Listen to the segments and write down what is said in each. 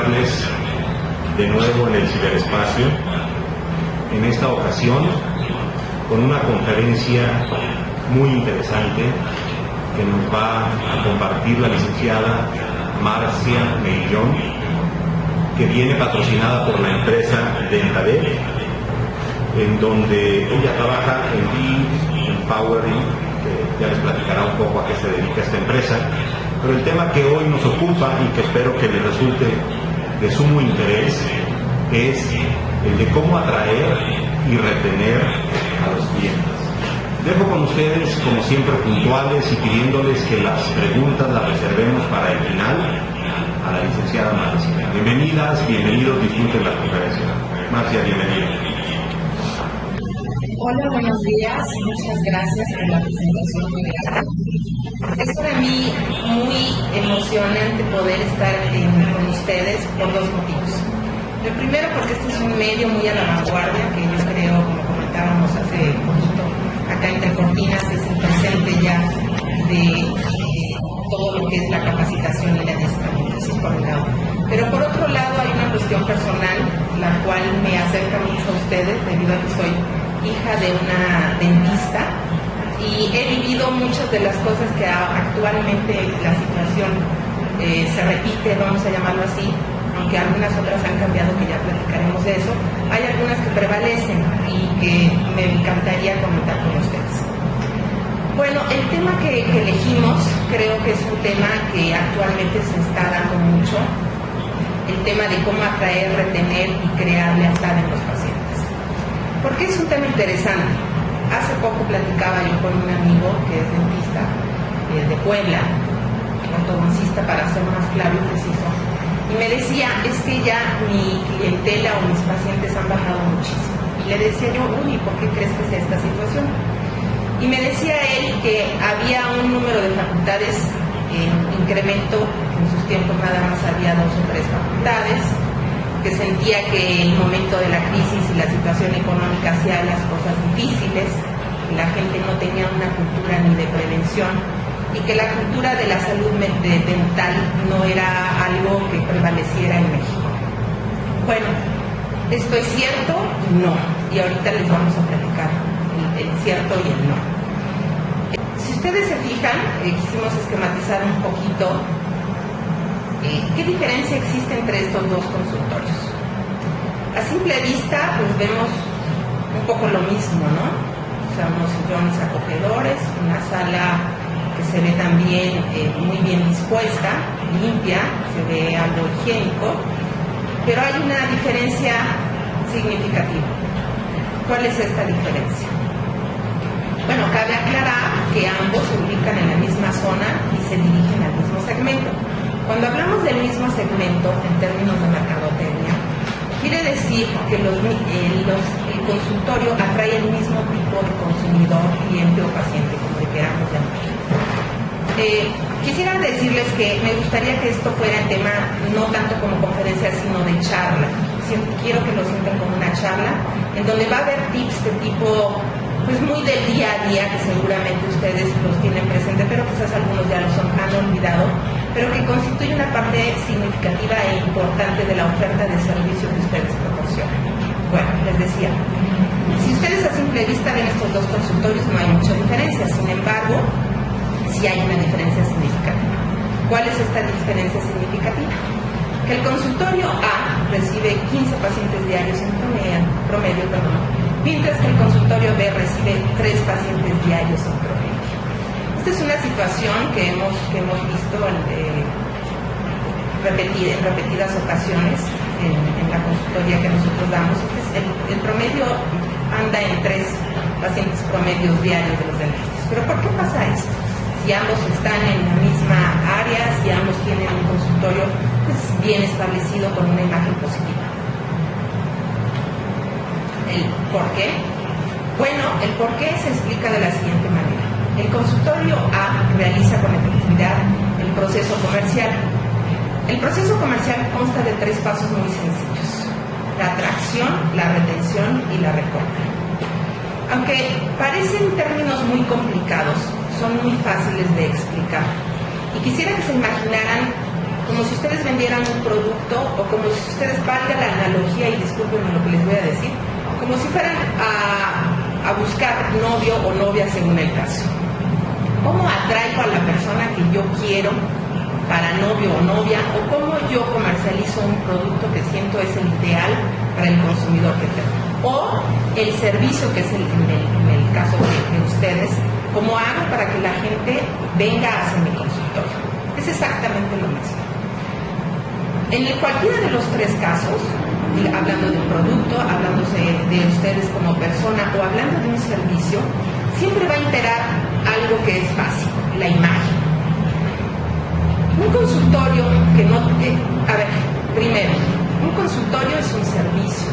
saludarles de nuevo en el ciberespacio, en esta ocasión con una conferencia muy interesante que nos va a compartir la licenciada Marcia Meillón, que viene patrocinada por la empresa Dentadec, en donde ella trabaja en Lead Empowering, que ya les platicará un poco a qué se dedica esta empresa. Pero el tema que hoy nos ocupa y que espero que les resulte de sumo interés es el de cómo atraer y retener a los clientes. Dejo con ustedes, como siempre, puntuales y pidiéndoles que las preguntas las reservemos para el final a la licenciada Marcia. Bienvenidas, bienvenidos, disfruten la conferencia. Marcia, bienvenida. Hola, buenos días. Muchas gracias por la presentación. Es para mí muy emocionante poder estar con ustedes por dos motivos. El primero, porque este es un medio muy a la vanguardia, que yo creo, como comentábamos hace poquito, acá entre cortinas, es el presente ya de todo lo que es la capacitación y la adiestramiento. Eso es por un lado. Pero por otro lado hay una cuestión personal, la cual me acerca mucho a ustedes, debido a que soy hija de una dentista y he vivido muchas de las cosas que actualmente la situación se repite, vamos a llamarlo así, aunque algunas otras han cambiado, que ya platicaremos de eso. Hay algunas que prevalecen y que me encantaría comentar con ustedes. Bueno, el tema que elegimos creo que es un tema que actualmente se está dando mucho, el tema de cómo atraer, retener y crear lealtad en los pacientes. ¿Por qué es un tema interesante? Hace poco platicaba yo con un amigo que es dentista de Puebla, ortodoncista para ser más claro y preciso, y me decía, es que ya mi clientela o mis pacientes han bajado muchísimo. Y le decía yo, uy, ¿por qué crees que sea esta situación? Y me decía él que había un número de facultades en incremento, en sus tiempos nada más había 2 o 3 facultades, que sentía que el momento de la crisis y la situación económica hacía las cosas difíciles, que la gente no tenía una cultura ni de prevención y que la cultura de la salud dental no era algo que prevaleciera en México. Bueno, ¿esto es cierto? No. Y ahorita les vamos a platicar el cierto y el no. Si ustedes se fijan, quisimos esquematizar un poquito ¿qué diferencia existe entre estos dos consultorios? A simple vista, pues vemos un poco lo mismo, ¿no? O sea, unos sillones acogedores, una sala que se ve también muy bien dispuesta, limpia, se ve algo higiénico, pero hay una diferencia significativa. ¿Cuál es esta diferencia? Bueno, cabe aclarar que ambos se ubican en la misma zona y se dirigen al mismo segmento. Cuando hablamos del mismo segmento en términos de mercadotecnia, quiere decir que el consultorio atrae el mismo tipo de consumidor, cliente o paciente, como le queramos llamar. Quisiera decirles que me gustaría que esto fuera el tema no tanto como conferencia, sino de charla. Quiero que lo sientan como una charla, en donde va a haber tips de tipo, pues muy del día a día, que seguramente ustedes los tienen presente, pero quizás algunos ya los han olvidado, pero que constituye una parte significativa e importante de la oferta de servicio que ustedes proporcionan. Bueno, les decía, si ustedes a simple vista ven estos dos consultorios, no hay mucha diferencia, sin embargo, sí hay una diferencia significativa. ¿Cuál es esta diferencia significativa? Que el consultorio A recibe 15 pacientes diarios en promedio, mientras que el consultorio B recibe 3 pacientes diarios en promedio. Esta es una situación que hemos visto en repetidas ocasiones en la consultoría que nosotros damos. El promedio anda en 3 pacientes promedios diarios de los dentistas. ¿Pero por qué pasa esto? Si ambos están en la misma área, si ambos tienen un consultorio pues, bien establecido con una imagen positiva. ¿El por qué? Bueno, el por qué se explica de la siguiente manera. El consultorio A realiza con efectividad el proceso comercial. El proceso comercial consta de 3 pasos muy sencillos: la atracción, la retención y la recompra. Aunque parecen términos muy complicados, son muy fáciles de explicar. Y quisiera que se imaginaran como si ustedes vendieran un producto o como si ustedes, valga la analogía y discúlpenme lo que les voy a decir, como si fueran a buscar novio o novia según el caso. ¿Cómo atraigo a la persona que yo quiero para novio o novia? ¿O cómo yo comercializo un producto que siento es el ideal para el consumidor que tengo? O el servicio, que es en el caso de ustedes, ¿cómo hago para que la gente venga hacia mi consultorio? Es exactamente lo mismo. En cualquiera de los tres casos, hablando de un producto, hablándose de ustedes como persona o hablando de un servicio, siempre va a imperar algo que es básico, la imagen. Un consultorio que no... primero, un consultorio es un servicio.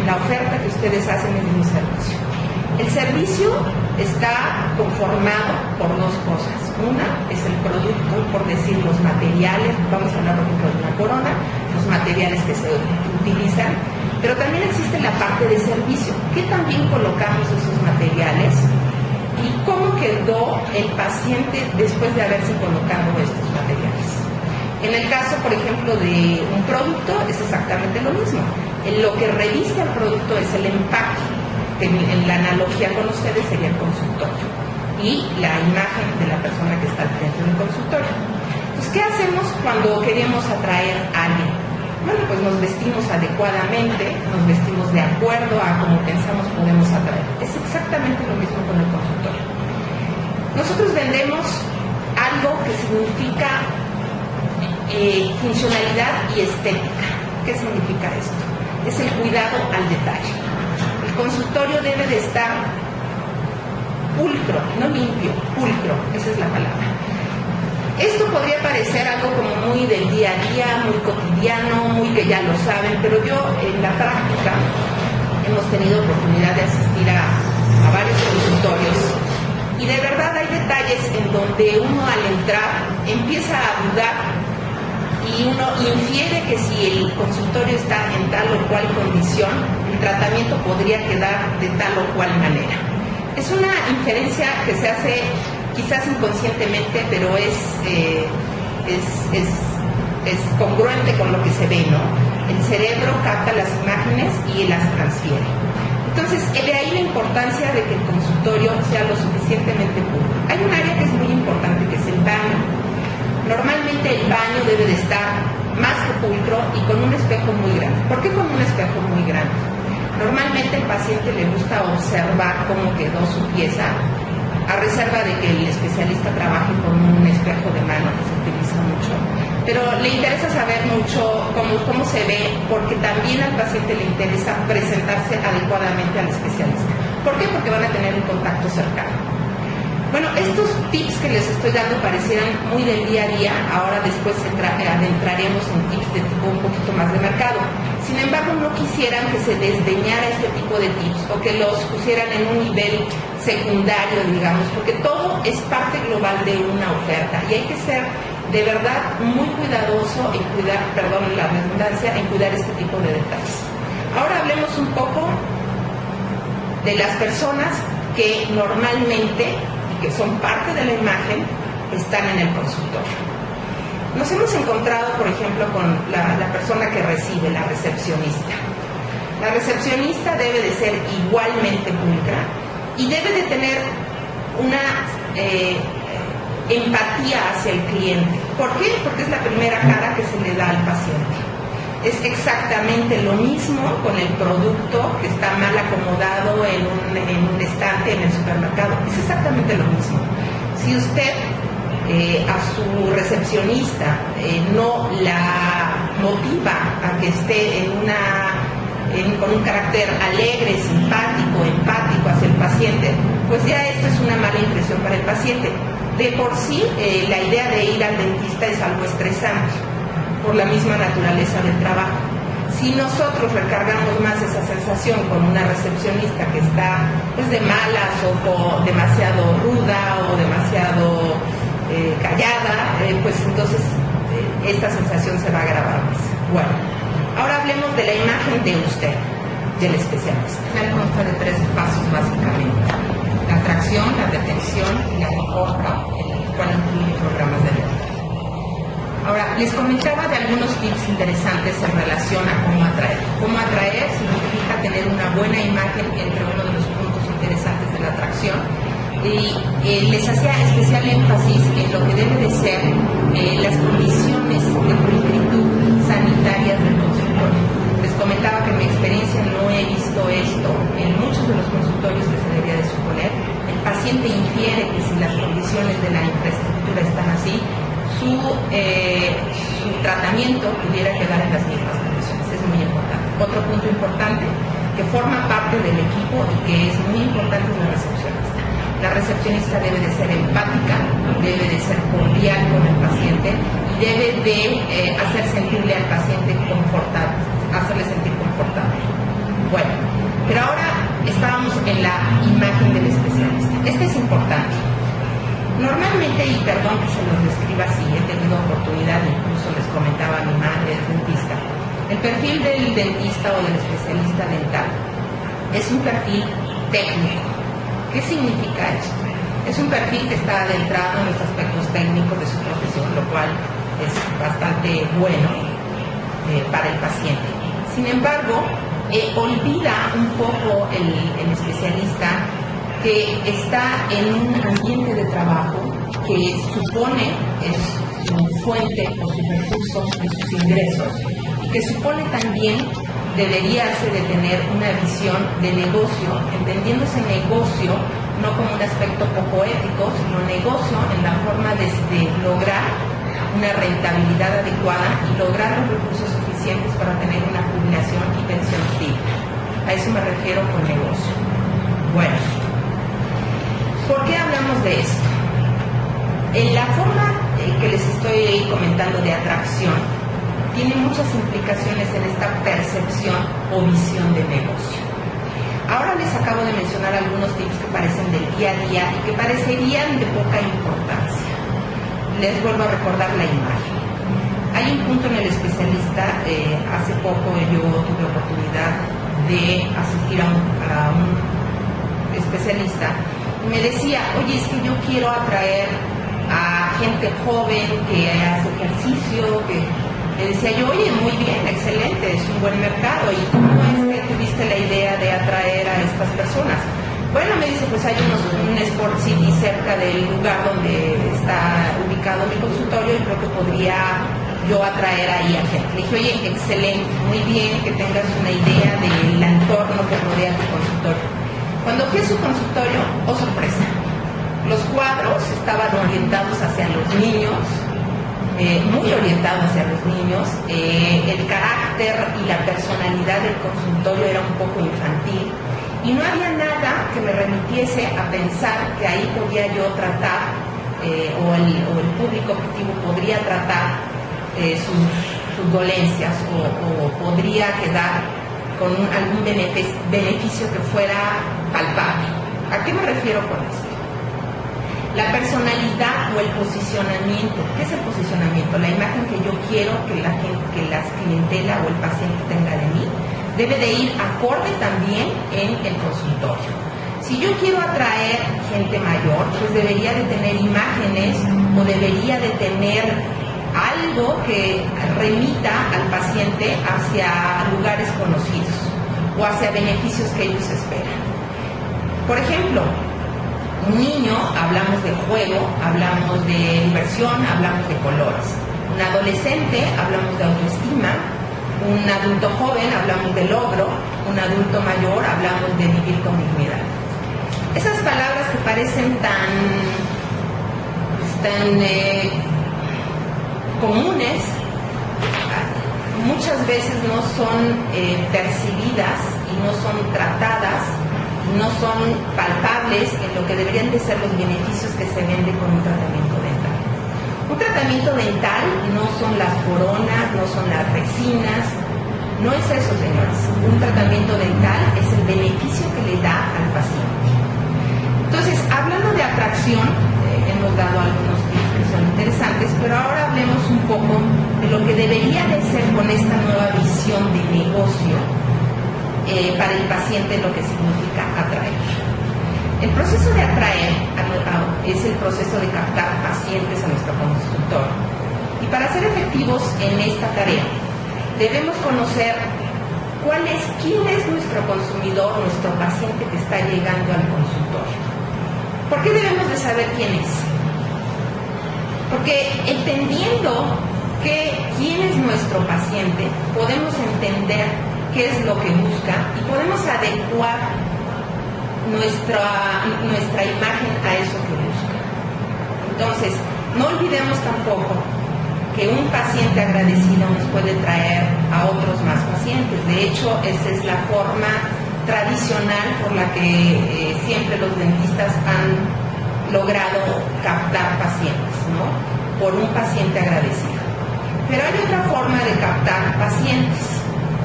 La oferta que ustedes hacen es un servicio. El servicio está conformado por dos cosas. Una es el producto, por decir los materiales, vamos a hablar por ejemplo de una corona, los materiales que se utilizan, pero también existe la parte de servicio. ¿Qué también colocamos esos materiales? ¿Y cómo quedó el paciente después de haberse colocado estos materiales? En el caso, por ejemplo, de un producto, es exactamente lo mismo. Lo que reviste al producto es el empaque, que en la analogía con ustedes sería el consultorio, y la imagen de la persona que está al frente del consultorio. Entonces, ¿qué hacemos cuando queremos atraer a alguien? Bueno, pues nos vestimos adecuadamente, nos vestimos de acuerdo a cómo pensamos podemos atraer. Es exactamente lo mismo con el consultorio. Nosotros vendemos algo que significa funcionalidad y estética. ¿Qué significa esto? Es el cuidado al detalle. El consultorio debe de estar pulcro, no limpio, pulcro, esa es la palabra. Esto podría parecer algo como muy del día a día, muy cotidiano, muy que ya lo saben, pero yo en la práctica hemos tenido oportunidad de asistir a varios consultorios y de verdad hay detalles en donde uno al entrar empieza a dudar y uno infiere que si el consultorio está en tal o cual condición, el tratamiento podría quedar de tal o cual manera. Es una inferencia que se hace quizás inconscientemente, pero es congruente con lo que se ve, ¿no? El cerebro capta las imágenes y las transfiere. Entonces, de ahí la importancia de que el consultorio sea lo suficientemente puro. Hay un área que es muy importante, que es el baño. Normalmente el baño debe de estar más que pulcro y con un espejo muy grande. ¿Por qué con un espejo muy grande? Normalmente al paciente le gusta observar cómo quedó su pieza, a reserva de que el especialista trabaje con un espejo de mano, que se utiliza mucho, pero le interesa saber mucho cómo se ve, porque también al paciente le interesa presentarse adecuadamente al especialista. ¿Por qué? Porque van a tener un contacto cercano. Bueno, estos tips que les estoy dando parecieran muy del día a día, ahora después adentraremos en tips de tipo un poquito más de mercado. Sin embargo, no quisieran que se desdeñara este tipo de tips o que los pusieran en un nivel secundario, digamos, porque todo es parte global de una oferta y hay que ser de verdad muy cuidadoso en cuidar, perdón la redundancia, en cuidar este tipo de detalles. Ahora hablemos un poco de las personas que normalmente, y que son parte de la imagen, están en el consultorio. Nos hemos encontrado, por ejemplo, con la persona que recibe, la recepcionista. La recepcionista debe de ser igualmente pulcra y debe de tener una empatía hacia el cliente. ¿Por qué? Porque es la primera cara que se le da al paciente. Es exactamente lo mismo con el producto que está mal acomodado en un estante en el supermercado. Es exactamente lo mismo. Si usted a su recepcionista no la motiva a que esté con un carácter alegre, simpático, empático hacia el paciente, pues ya esto es una mala impresión para el paciente. De por sí, la idea de ir al dentista es algo estresante, por la misma naturaleza del trabajo. Si nosotros recargamos más esa sensación con una recepcionista que está pues de malas o demasiado ruda o demasiado callada, pues entonces esta sensación se va a agravar más. Bueno, ahora hablemos de la imagen de usted, del especialista. Me consta de 3 pasos básicamente: la atracción, la detención y la compra, el cual incluye programas de venta. Les comentaba de algunos tips interesantes en relación a cómo atraer. Cómo atraer significa tener una buena imagen entre uno de los puntos interesantes de la atracción. Y les hacía especial énfasis en lo que debe de ser las condiciones de pulcritud sanitarias del consultorio. Les comentaba que en mi experiencia no he visto esto en muchos de los consultorios que se debería de suponer. El paciente infiere que si las condiciones de la infraestructura están así, su tratamiento pudiera quedar en las mismas condiciones. Es muy importante. Otro punto importante que forma parte del equipo y que es muy importante es la recepcionista. La recepcionista debe de ser empática, debe de ser cordial con el paciente y debe de hacer sentirle al paciente confortable, hacerle sentir confortable. Bueno, pero ahora estábamos en la imagen del especialista. Este es importante. Normalmente, y perdón que se los describa así, he tenido oportunidad, incluso les comentaba a mi madre, es dentista, el perfil del dentista o del especialista dental es un perfil técnico. ¿Qué significa esto? Es un perfil que está adentrado en los aspectos técnicos de su profesión, lo cual es bastante bueno para el paciente. Sin embargo, olvida un poco el especialista que está en un ambiente de trabajo que supone es su fuente o sus recursos de sus ingresos y que supone también deberíase de tener una visión de negocio, entendiendo ese negocio no como un aspecto poco ético, sino negocio en la forma de lograr una rentabilidad adecuada y lograr los recursos suficientes para tener una jubilación y pensión digna. A eso me refiero con negocio. Bueno, ¿por qué hablamos de esto? En la forma que les estoy comentando de atracción, tiene muchas implicaciones en esta percepción o visión de negocio. Ahora les acabo de mencionar algunos tips que parecen del día a día y que parecerían de poca importancia. Les vuelvo a recordar la imagen. Hay un punto en el especialista, hace poco yo tuve oportunidad de asistir a un especialista y me decía, oye, es que yo quiero atraer a gente joven que hace ejercicio, que le decía yo, oye, muy bien, excelente, es un buen mercado. ¿Y cómo es que tuviste la idea de atraer a estas personas? Bueno, me dice, pues hay un Sport City cerca del lugar donde está ubicado mi consultorio y creo que podría yo atraer ahí a gente. Le dije, oye, excelente, muy bien que tengas una idea del entorno que rodea tu consultorio. Cuando fui a su consultorio, oh sorpresa, los cuadros estaban orientados hacia los niños, muy orientado hacia los niños, el carácter y la personalidad del consultorio era un poco infantil y no había nada que me remitiese a pensar que ahí podía yo tratar o el público objetivo podría tratar sus dolencias o podría quedar con algún beneficio que fuera palpable. ¿A qué me refiero con esto? La personalidad o el posicionamiento. ¿Qué es el posicionamiento? La imagen que yo quiero que la clientela o el paciente tenga de mí debe de ir acorde también en el consultorio. Si yo quiero atraer gente mayor, pues debería de tener imágenes o debería de tener algo que remita al paciente hacia lugares conocidos o hacia beneficios que ellos esperan. Por ejemplo, un niño, hablamos de juego, hablamos de diversión, hablamos de colores. Un adolescente, hablamos de autoestima. Un adulto joven, hablamos de logro. Un adulto mayor, hablamos de vivir con dignidad. Esas palabras que parecen tan comunes, muchas veces no son percibidas y no son tratadas, no son palpables en lo que deberían de ser los beneficios que se vende con un tratamiento dental. Un tratamiento dental no son las coronas, no son las resinas, no es eso, señores. Un tratamiento dental es el beneficio que le da al paciente. Entonces, hablando de atracción, hemos dado algunos tips que son interesantes, pero ahora hablemos un poco de lo que debería de ser con esta nueva visión de negocio para el paciente, lo que significa atraer. El proceso de atraer es el proceso de captar pacientes a nuestro consultorio. Y para ser efectivos en esta tarea, debemos conocer quién es nuestro consumidor, nuestro paciente que está llegando al consultorio. ¿Por qué debemos de saber quién es? Porque entendiendo quién es nuestro paciente, podemos entender qué es lo que busca y podemos adecuar nuestra imagen a eso que busca. Entonces, no olvidemos tampoco que un paciente agradecido nos puede traer a otros más pacientes. De hecho, esa es la forma tradicional por la que siempre los dentistas han logrado captar pacientes, ¿no? Por un paciente agradecido. Pero hay otra forma de captar pacientes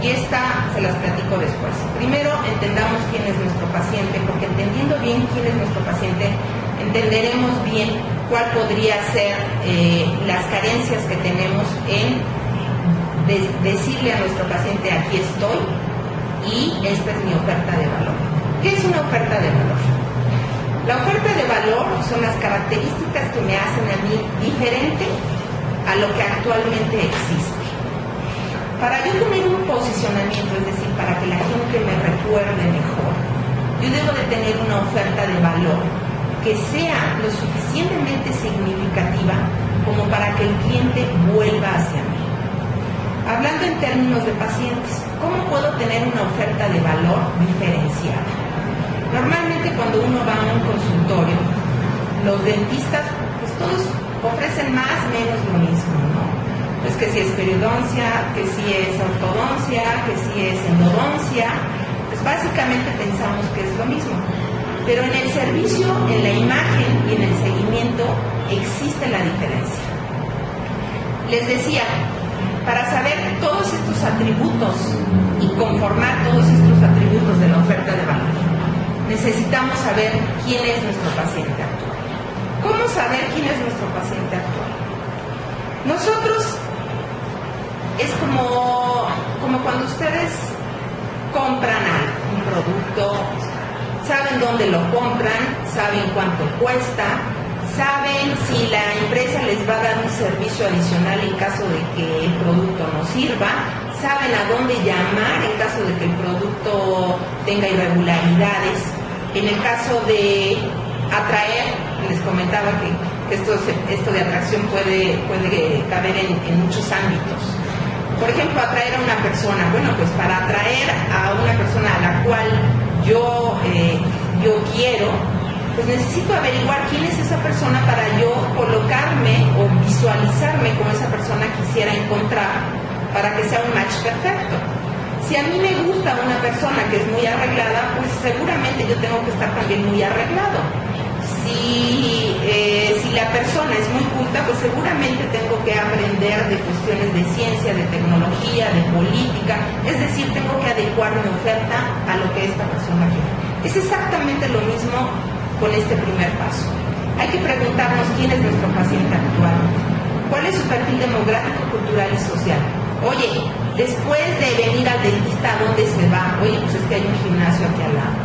y esta se las platico después. Primero, entendamos quién es nuestro paciente, porque entendiendo bien quién es nuestro paciente, entenderemos bien cuál podría ser las carencias que tenemos en decirle a nuestro paciente: aquí estoy y esta es mi oferta de valor. ¿Qué es una oferta de valor? La oferta de valor son las características que me hacen a mí diferente a lo que actualmente existe. Para yo tener un posicionamiento, es decir, para que la gente me recuerde mejor, yo debo de tener una oferta de valor que sea lo suficientemente significativa como para que el cliente vuelva hacia mí. Hablando en términos de pacientes, ¿cómo puedo tener una oferta de valor diferenciada? Normalmente cuando uno va a un consultorio, los dentistas, pues todos ofrecen más o menos lo mismo, ¿no? Pues que si es periodoncia, que si es ortodoncia, que si es endodoncia, pues básicamente pensamos que es lo mismo. Pero en el servicio, en la imagen y en el seguimiento existe la diferencia. Les decía, para saber todos estos atributos y conformar todos estos atributos de la oferta de valor, necesitamos saber quién es nuestro paciente actual. ¿Cómo saber quién es nuestro paciente actual? Nosotros, es como cuando ustedes compran un producto, saben dónde lo compran, saben cuánto cuesta, saben si la empresa les va a dar un servicio adicional en caso de que el producto no sirva, saben a dónde llamar en caso de que el producto tenga irregularidades. En el caso de atraer, les comentaba que esto de atracción puede caber en muchos ámbitos. Por ejemplo, atraer a una persona. Bueno, pues para atraer a una persona a la cual yo quiero, pues necesito averiguar quién es esa persona para yo colocarme o visualizarme como esa persona quisiera encontrar para que sea un match perfecto. Si a mí me gusta una persona que es muy arreglada, pues seguramente yo tengo que estar también muy arreglado. Si la persona es muy culta, pues seguramente tengo que aprender de cuestiones de ciencia, de tecnología, de política. Es decir, tengo que adecuar mi oferta a lo que esta persona quiere. Es exactamente lo mismo con este primer paso. Hay que preguntarnos quién es nuestro paciente actual, cuál es su perfil demográfico, cultural y social. Oye, después de venir al dentista, ¿a dónde se va? Oye, pues es que hay un gimnasio aquí al lado.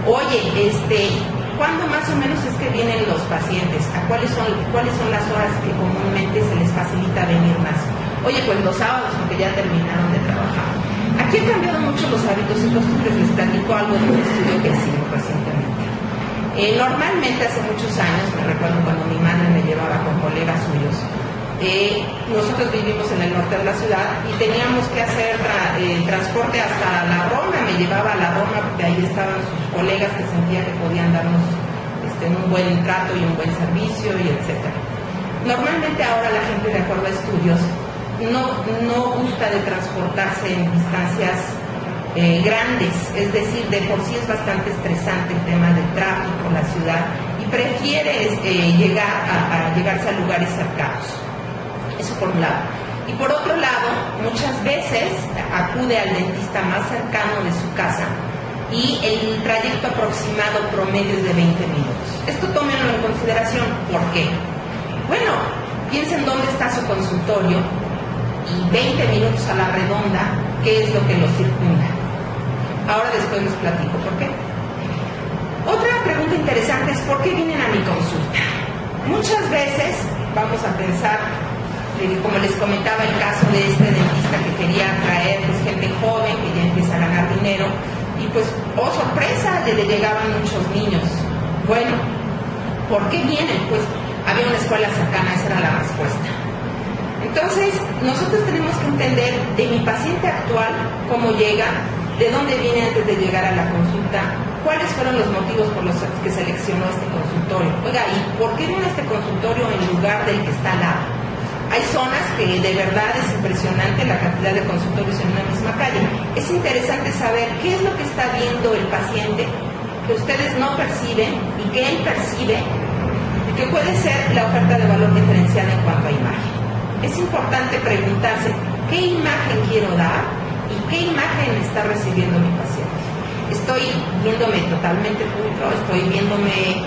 Oye, ¿cuándo más o menos es que vienen los pacientes? ¿A cuáles son las horas que comúnmente se les facilita venir más? Oye, pues los sábados, porque ya terminaron de trabajar. Aquí han cambiado mucho los hábitos y costumbres. Les platico algo de un estudio que hicimos recientemente. Normalmente, hace muchos años, me recuerdo cuando mi madre me llevaba con colegas suyos, nosotros vivimos en el norte de la ciudad y teníamos que hacer transporte hasta la Roma. Me llevaba a la Roma porque ahí estaban sus colegas que sentía que podían darnos un buen trato y un buen servicio y etcétera. Normalmente ahora la gente, de acuerdo a estudios, no gusta de transportarse en distancias grandes, es decir, de por sí es bastante estresante el tema del tráfico, la ciudad, y prefiere llegarse a lugares cercanos. Eso por un lado. Y por otro lado, muchas veces acude al dentista más cercano de su casa y el trayecto aproximado promedio es de 20 minutos. Esto tómenlo en consideración. ¿Por qué? Bueno, piensen dónde está su consultorio y 20 minutos a la redonda, ¿qué es lo que lo circunda? Ahora después les platico por qué. Otra pregunta interesante es ¿por qué vienen a mi consulta? Muchas veces vamos a pensar como les comentaba, el caso de este dentista que quería atraer pues, gente joven que ya empieza a ganar dinero y pues, oh sorpresa, le llegaban muchos niños. Bueno, ¿por qué vienen? Pues había una escuela cercana, esa era la respuesta. Entonces, nosotros tenemos que entender de mi paciente actual, cómo llega, de dónde viene antes de llegar a la consulta, cuáles fueron los motivos por los que seleccionó este consultorio. Oiga, ¿y por qué viene a este consultorio en lugar del que está al lado? Hay zonas que de verdad es impresionante la cantidad de consultorios en una misma calle. Es interesante saber qué es lo que está viendo el paciente que ustedes no perciben y que él percibe y que puede ser la oferta de valor diferenciada en cuanto a imagen. Es importante preguntarse qué imagen quiero dar y qué imagen está recibiendo mi paciente. Estoy viéndome totalmente pulcro, estoy viéndome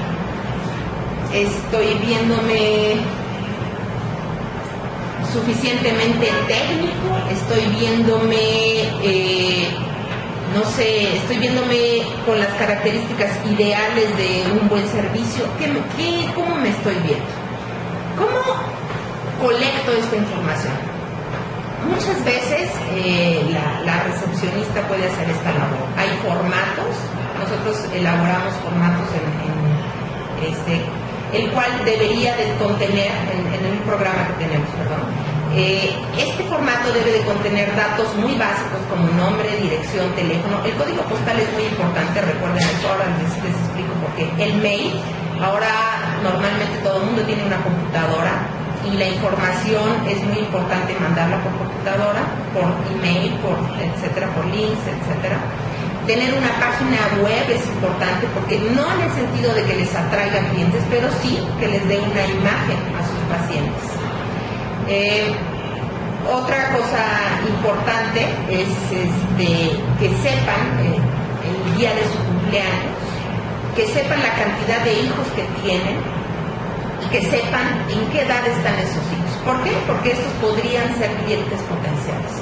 suficientemente técnico, estoy viéndome, estoy viéndome con las características ideales de un buen servicio. ¿Cómo me estoy viendo? ¿Cómo colecto esta información? Muchas veces la recepcionista puede hacer esta labor. Hay formatos, nosotros elaboramos formatos el cual debería de contener, en el programa que tenemos, este formato debe de contener datos muy básicos como nombre, dirección, teléfono. El código postal es muy importante, recuerden eso, ahora les explico por qué. El mail, ahora normalmente todo el mundo tiene una computadora, y la información es muy importante mandarla por computadora, por email, etcétera, por links, etcétera. Tener una página web es importante porque no en el sentido de que les atraiga clientes, pero sí que les dé una imagen a sus pacientes. Otra cosa importante es que sepan el día de su cumpleaños, que sepan la cantidad de hijos que tienen, que sepan en qué edad están esos hijos. ¿Por qué? Porque estos podrían ser clientes potenciales.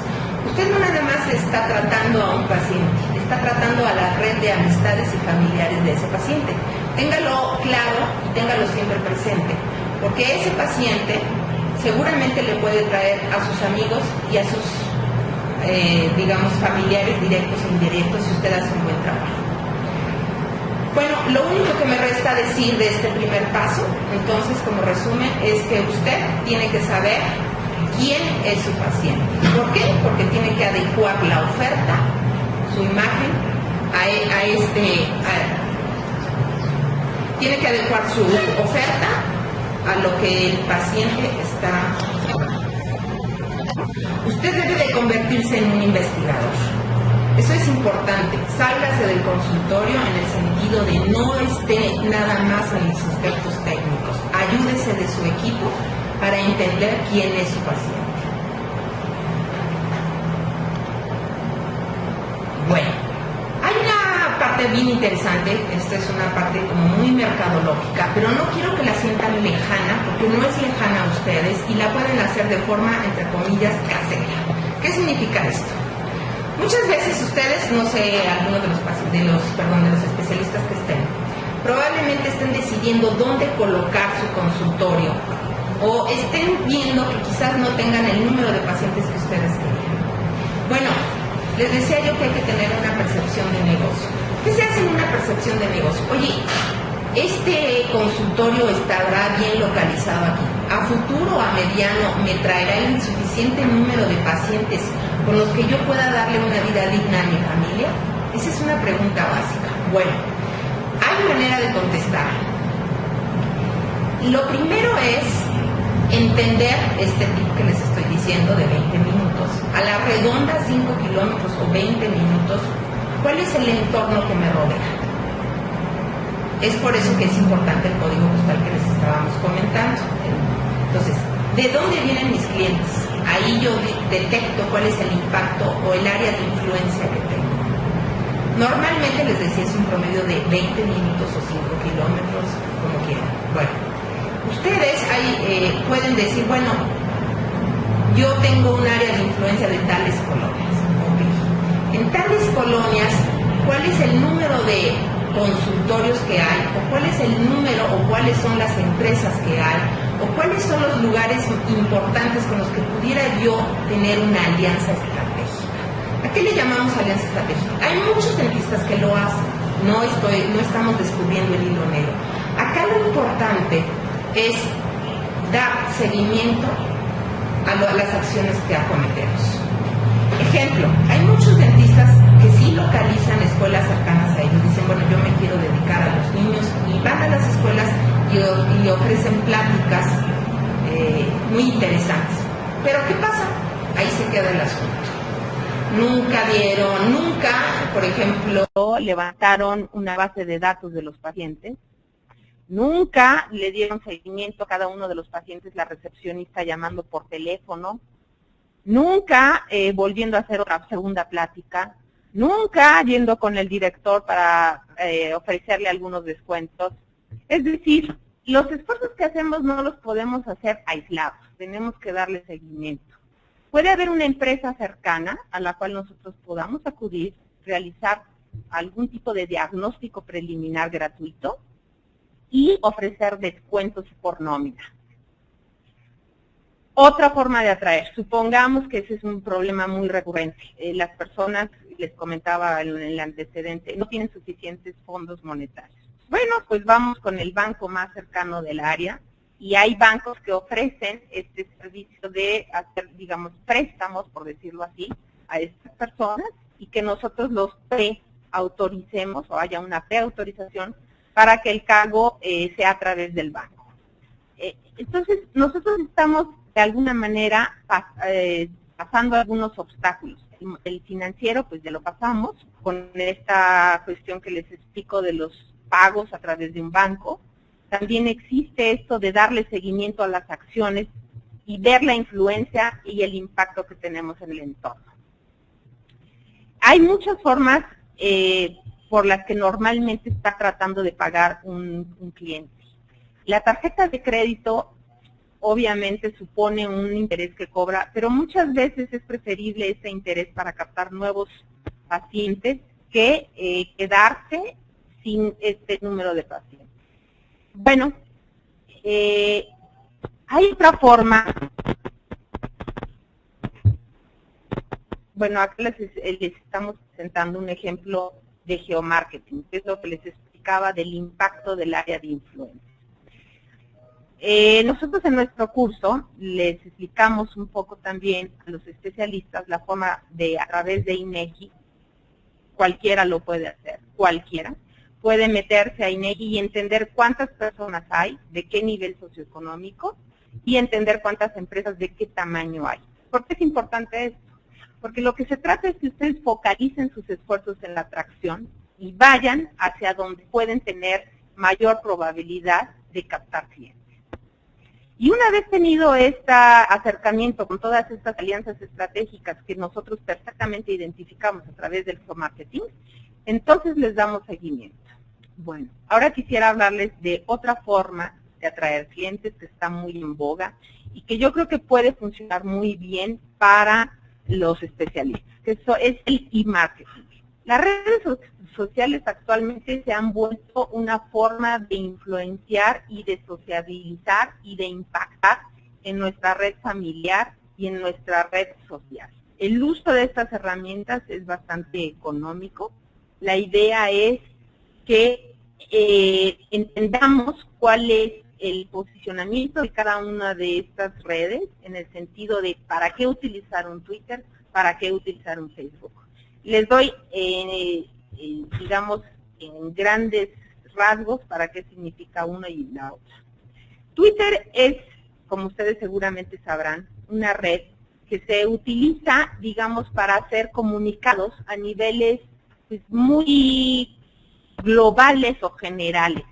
Usted no nada más está tratando a un paciente, está tratando a la red de amistades y familiares de ese paciente. Téngalo claro y téngalo siempre presente, porque ese paciente seguramente le puede traer a sus amigos y a sus, familiares directos e indirectos si usted hace un buen trabajo. Bueno, lo único que me resta decir de este primer paso, entonces, como resumen, es que usted tiene que saber quién es su paciente. ¿Por qué? Porque tiene que adecuar la oferta, su imagen, tiene que adecuar su oferta a lo que el paciente está. Usted debe de convertirse en un investigador. Eso es importante. Sálgase del consultorio en el sentido de no esté nada más en los aspectos técnicos. Ayúdese de su equipo para entender quién es su paciente. Bueno, hay una parte bien interesante. Esta es una parte como muy mercadológica, pero no quiero que la sientan lejana, porque no es lejana a ustedes y la pueden hacer de forma, entre comillas, casera. ¿Qué significa esto? Muchas veces ustedes, no sé, algunos de los especialistas que estén, probablemente estén decidiendo dónde colocar su consultorio o estén viendo que quizás no tengan el número de pacientes que ustedes querían. Bueno, les decía yo que hay que tener una percepción de negocio. ¿Qué se hace en una percepción de negocio? Oye, este consultorio estará bien localizado aquí. A futuro, a mediano, ¿me traerá el suficiente número de pacientes con los que yo pueda darle una vida digna a mi familia? Esa es una pregunta básica. Bueno, hay manera de contestar. Lo primero es entender este tip que les estoy diciendo de 20 minutos. A la redonda 5 kilómetros o 20 minutos, ¿cuál es el entorno que me rodea? Es por eso que es importante el código postal que les estábamos comentando. Entonces, ¿de dónde vienen mis clientes? Ahí yo detecto cuál es el impacto o el área de influencia que tengo. Normalmente les decía es un promedio de 20 minutos o 5 kilómetros, como quieran. Bueno, ustedes ahí pueden decir, bueno, yo tengo un área de influencia de tales colonias. Okay. En tales colonias, ¿cuál es el número de consultorios que hay? ¿O cuál es el número o cuáles son las empresas que hay? ¿O o cuáles son los lugares importantes con los que pudiera yo tener una alianza estratégica. ¿A qué le llamamos alianza estratégica? Hay muchos dentistas que lo hacen, no estamos descubriendo el hilo negro. Acá lo importante es dar seguimiento a las acciones que acometemos. Ejemplo, hay muchos dentistas que sí localizan escuelas cercanas a ellos, dicen, bueno, yo me quiero dedicar a los niños, y van a las escuelas y ofrecen pláticas muy interesantes. Pero ¿qué pasa? Ahí se queda el asunto. Nunca, por ejemplo, levantaron una base de datos de los pacientes, nunca le dieron seguimiento a cada uno de los pacientes, la recepcionista llamando por teléfono, nunca volviendo a hacer otra segunda plática, nunca yendo con el director para ofrecerle algunos descuentos. Es decir, los esfuerzos que hacemos no los podemos hacer aislados, tenemos que darle seguimiento. Puede haber una empresa cercana a la cual nosotros podamos acudir, realizar algún tipo de diagnóstico preliminar gratuito y ofrecer descuentos por nómina. Otra forma de atraer, supongamos que ese es un problema muy recurrente. Las personas, les comentaba en el antecedente, no tienen suficientes fondos monetarios. Bueno, pues vamos con el banco más cercano del área y hay bancos que ofrecen este servicio de hacer, digamos, préstamos, por decirlo así, a estas personas y que nosotros los preautoricemos o haya una preautorización para que el cargo sea a través del banco. Entonces, nosotros estamos de alguna manera pasando algunos obstáculos. El financiero, pues ya lo pasamos, con esta cuestión que les explico de los pagos a través de un banco. También existe esto de darle seguimiento a las acciones y ver la influencia y el impacto que tenemos en el entorno. Hay muchas formas por las que normalmente está tratando de pagar un cliente. La tarjeta de crédito obviamente supone un interés que cobra, pero muchas veces es preferible ese interés para captar nuevos pacientes que quedarse sin este número de pacientes. Bueno, hay otra forma. Bueno, acá les estamos presentando un ejemplo de geomarketing, que es lo que les explicaba del impacto del área de influencia. Nosotros en nuestro curso les explicamos un poco también a los especialistas la forma de, a través de INEGI, cualquiera lo puede hacer, cualquiera, puede meterse a INEGI y entender cuántas personas hay, de qué nivel socioeconómico, y entender cuántas empresas de qué tamaño hay. ¿Por qué es importante esto? Porque lo que se trata es que ustedes focalicen sus esfuerzos en la atracción y vayan hacia donde pueden tener mayor probabilidad de captar clientes. Y una vez tenido este acercamiento con todas estas alianzas estratégicas que nosotros perfectamente identificamos a través del geomarketing, entonces les damos seguimiento. Bueno, ahora quisiera hablarles de otra forma de atraer clientes que está muy en boga y que yo creo que puede funcionar muy bien para los especialistas, que eso es el e-marketing. Las redes sociales actualmente se han vuelto una forma de influenciar y de sociabilizar y de impactar en nuestra red familiar y en nuestra red social. El uso de estas herramientas es bastante económico. La idea es que entendamos cuál es el posicionamiento de cada una de estas redes en el sentido de para qué utilizar un Twitter, para qué utilizar un Facebook. Les doy, digamos, en grandes rasgos para qué significa una y la otra. Twitter es, como ustedes seguramente sabrán, una red que se utiliza, digamos, para hacer comunicados a niveles pues, muy globales o generales.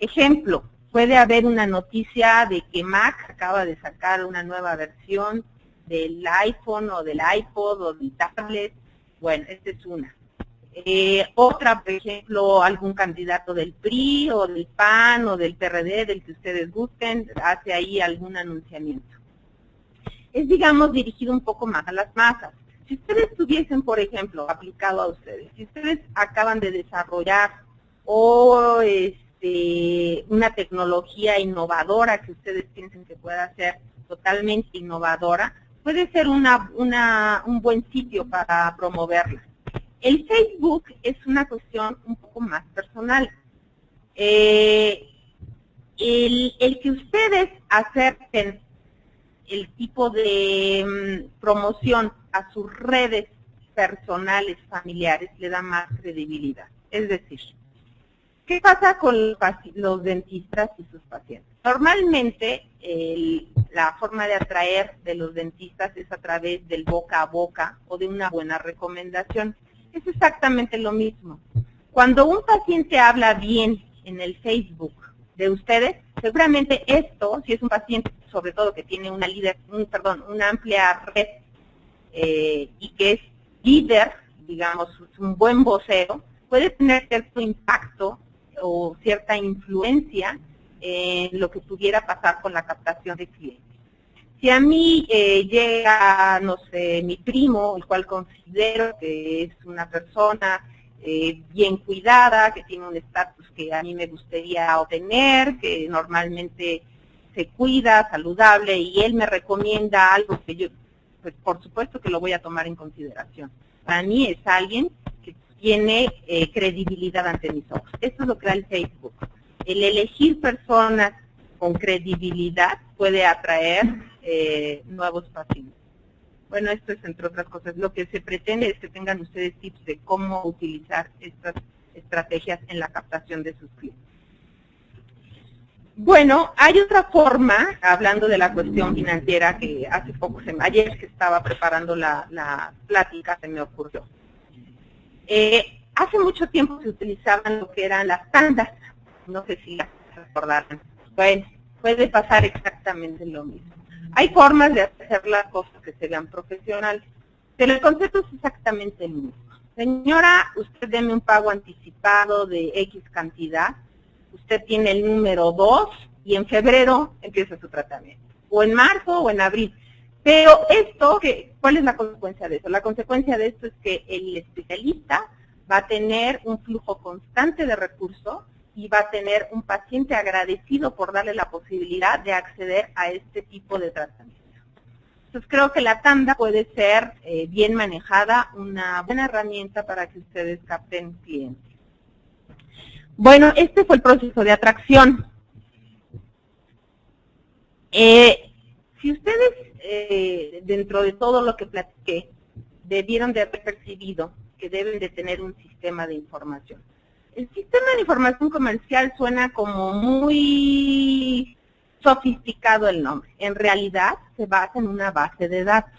Ejemplo, puede haber una noticia de que Mac acaba de sacar una nueva versión del iPhone o del iPod o del tablet. Bueno, esta es una. Otra, por ejemplo, algún candidato del PRI o del PAN o del PRD, del que ustedes gusten, hace ahí algún anunciamiento. Es, digamos, dirigido un poco más a las masas. Si ustedes tuviesen, por ejemplo, aplicado a ustedes, si ustedes acaban de desarrollar o una tecnología innovadora que ustedes piensen que pueda ser totalmente innovadora, puede ser un buen sitio para promoverla. El Facebook es una cuestión un poco más personal. El que ustedes acerquen el tipo de promoción a sus redes personales, familiares, le da más credibilidad. Es decir, ¿qué pasa con los dentistas y sus pacientes? Normalmente, la forma de atraer de los dentistas es a través del boca a boca o de una buena recomendación. Es exactamente lo mismo. Cuando un paciente habla bien en el Facebook de ustedes, seguramente esto, si es un paciente sobre todo que tiene una amplia red y que es líder, digamos, un buen vocero, puede tener cierto impacto o cierta influencia en lo que pudiera pasar con la captación de clientes. Si a mí llega, no sé, mi primo, el cual considero que es una persona bien cuidada, que tiene un estatus que a mí me gustaría obtener, que normalmente se cuida, saludable, y él me recomienda algo que yo, pues por supuesto que lo voy a tomar en consideración. Para mí es alguien que tiene credibilidad ante mis ojos. Esto es lo que da el Facebook. El elegir personas con credibilidad puede atraer nuevos pacientes. Bueno, esto es entre otras cosas. Lo que se pretende es que tengan ustedes tips de cómo utilizar estas estrategias en la captación de sus clientes. Bueno, hay otra forma, hablando de la cuestión financiera, que hace poco, ayer que estaba preparando la plática, se me ocurrió. Hace mucho tiempo se utilizaban lo que eran las tandas, no sé si las recordarán. Bueno, puede pasar exactamente lo mismo. Hay formas de hacer las cosas que se vean profesionales, pero el concepto es exactamente el mismo. Señora, usted deme un pago anticipado de X cantidad, usted tiene el número 2 y en febrero empieza su tratamiento, o en marzo o en abril. Pero esto, ¿cuál es la consecuencia de eso? La consecuencia de esto es que el especialista va a tener un flujo constante de recursos y va a tener un paciente agradecido por darle la posibilidad de acceder a este tipo de tratamiento. Entonces creo que la tanda puede ser bien manejada, una buena herramienta para que ustedes capten clientes. Bueno, este fue el proceso de atracción. Si ustedes, dentro de todo lo que platiqué, debieron de haber percibido que deben de tener un sistema de información. El sistema de información comercial suena como muy sofisticado el nombre. En realidad se basa en una base de datos.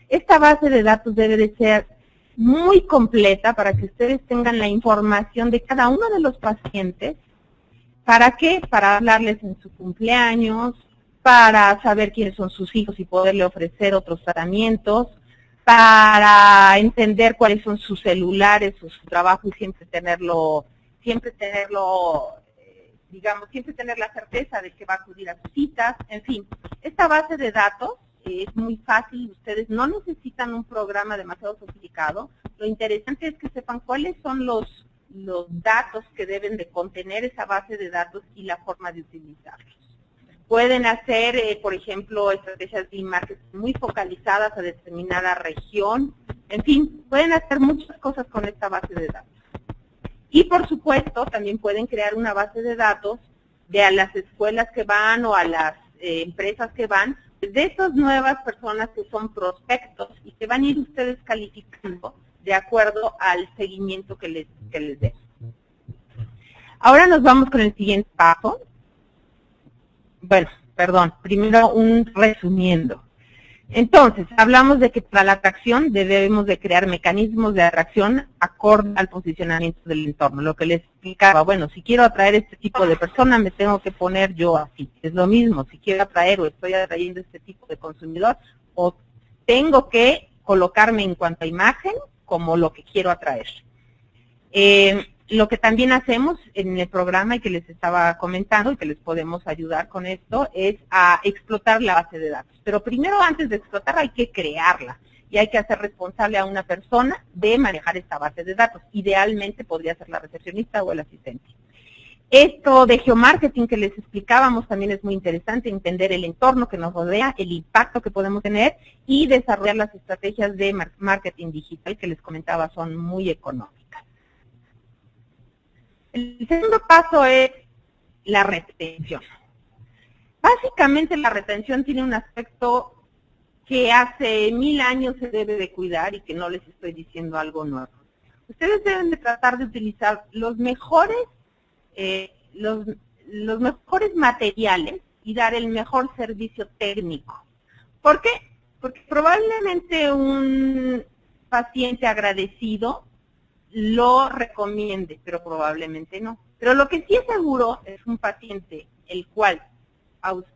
Esta base de datos debe de ser muy completa para que ustedes tengan la información de cada uno de los pacientes. ¿Para qué? Para hablarles en su cumpleaños, para saber quiénes son sus hijos y poderle ofrecer otros tratamientos, para entender cuáles son sus celulares o su trabajo y siempre tenerlo, digamos, siempre tener la certeza de que va a acudir a sus citas. En fin, esta base de datos es muy fácil, ustedes no necesitan un programa demasiado sofisticado. Lo interesante es que sepan cuáles son los datos que deben de contener esa base de datos y la forma de utilizarlos. Pueden hacer, por ejemplo, estrategias de marketing muy focalizadas a determinada región. En fin, pueden hacer muchas cosas con esta base de datos. Y, por supuesto, también pueden crear una base de datos de a las escuelas que van o a las empresas que van, de esas nuevas personas que son prospectos y que van a ir ustedes calificando de acuerdo al seguimiento que les den. Ahora nos vamos con el siguiente paso. Bueno, perdón, primero un resumiendo. Entonces, hablamos de que para la atracción debemos de crear mecanismos de atracción acorde al posicionamiento del entorno. Lo que les explicaba, bueno, si quiero atraer este tipo de persona, me tengo que poner yo así. Es lo mismo, si quiero atraer o estoy atrayendo este tipo de consumidor, o tengo que colocarme en cuanto a imagen como lo que quiero atraer. Lo que también hacemos en el programa y que les estaba comentando y que les podemos ayudar con esto es a explotar la base de datos. Pero primero, antes de explotarla, hay que crearla y hay que hacer responsable a una persona de manejar esta base de datos. Idealmente podría ser la recepcionista o el asistente. Esto de geomarketing que les explicábamos también es muy interesante, entender el entorno que nos rodea, el impacto que podemos tener y desarrollar las estrategias de marketing digital que les comentaba son muy económicas. El segundo paso es la retención. Básicamente la retención tiene un aspecto que hace 1000 años se debe de cuidar y que no les estoy diciendo algo nuevo. Ustedes deben de tratar de utilizar los mejores materiales y dar el mejor servicio técnico. ¿Por qué? Porque probablemente un paciente agradecido lo recomiende, pero probablemente no. Pero lo que sí es seguro es un paciente el cual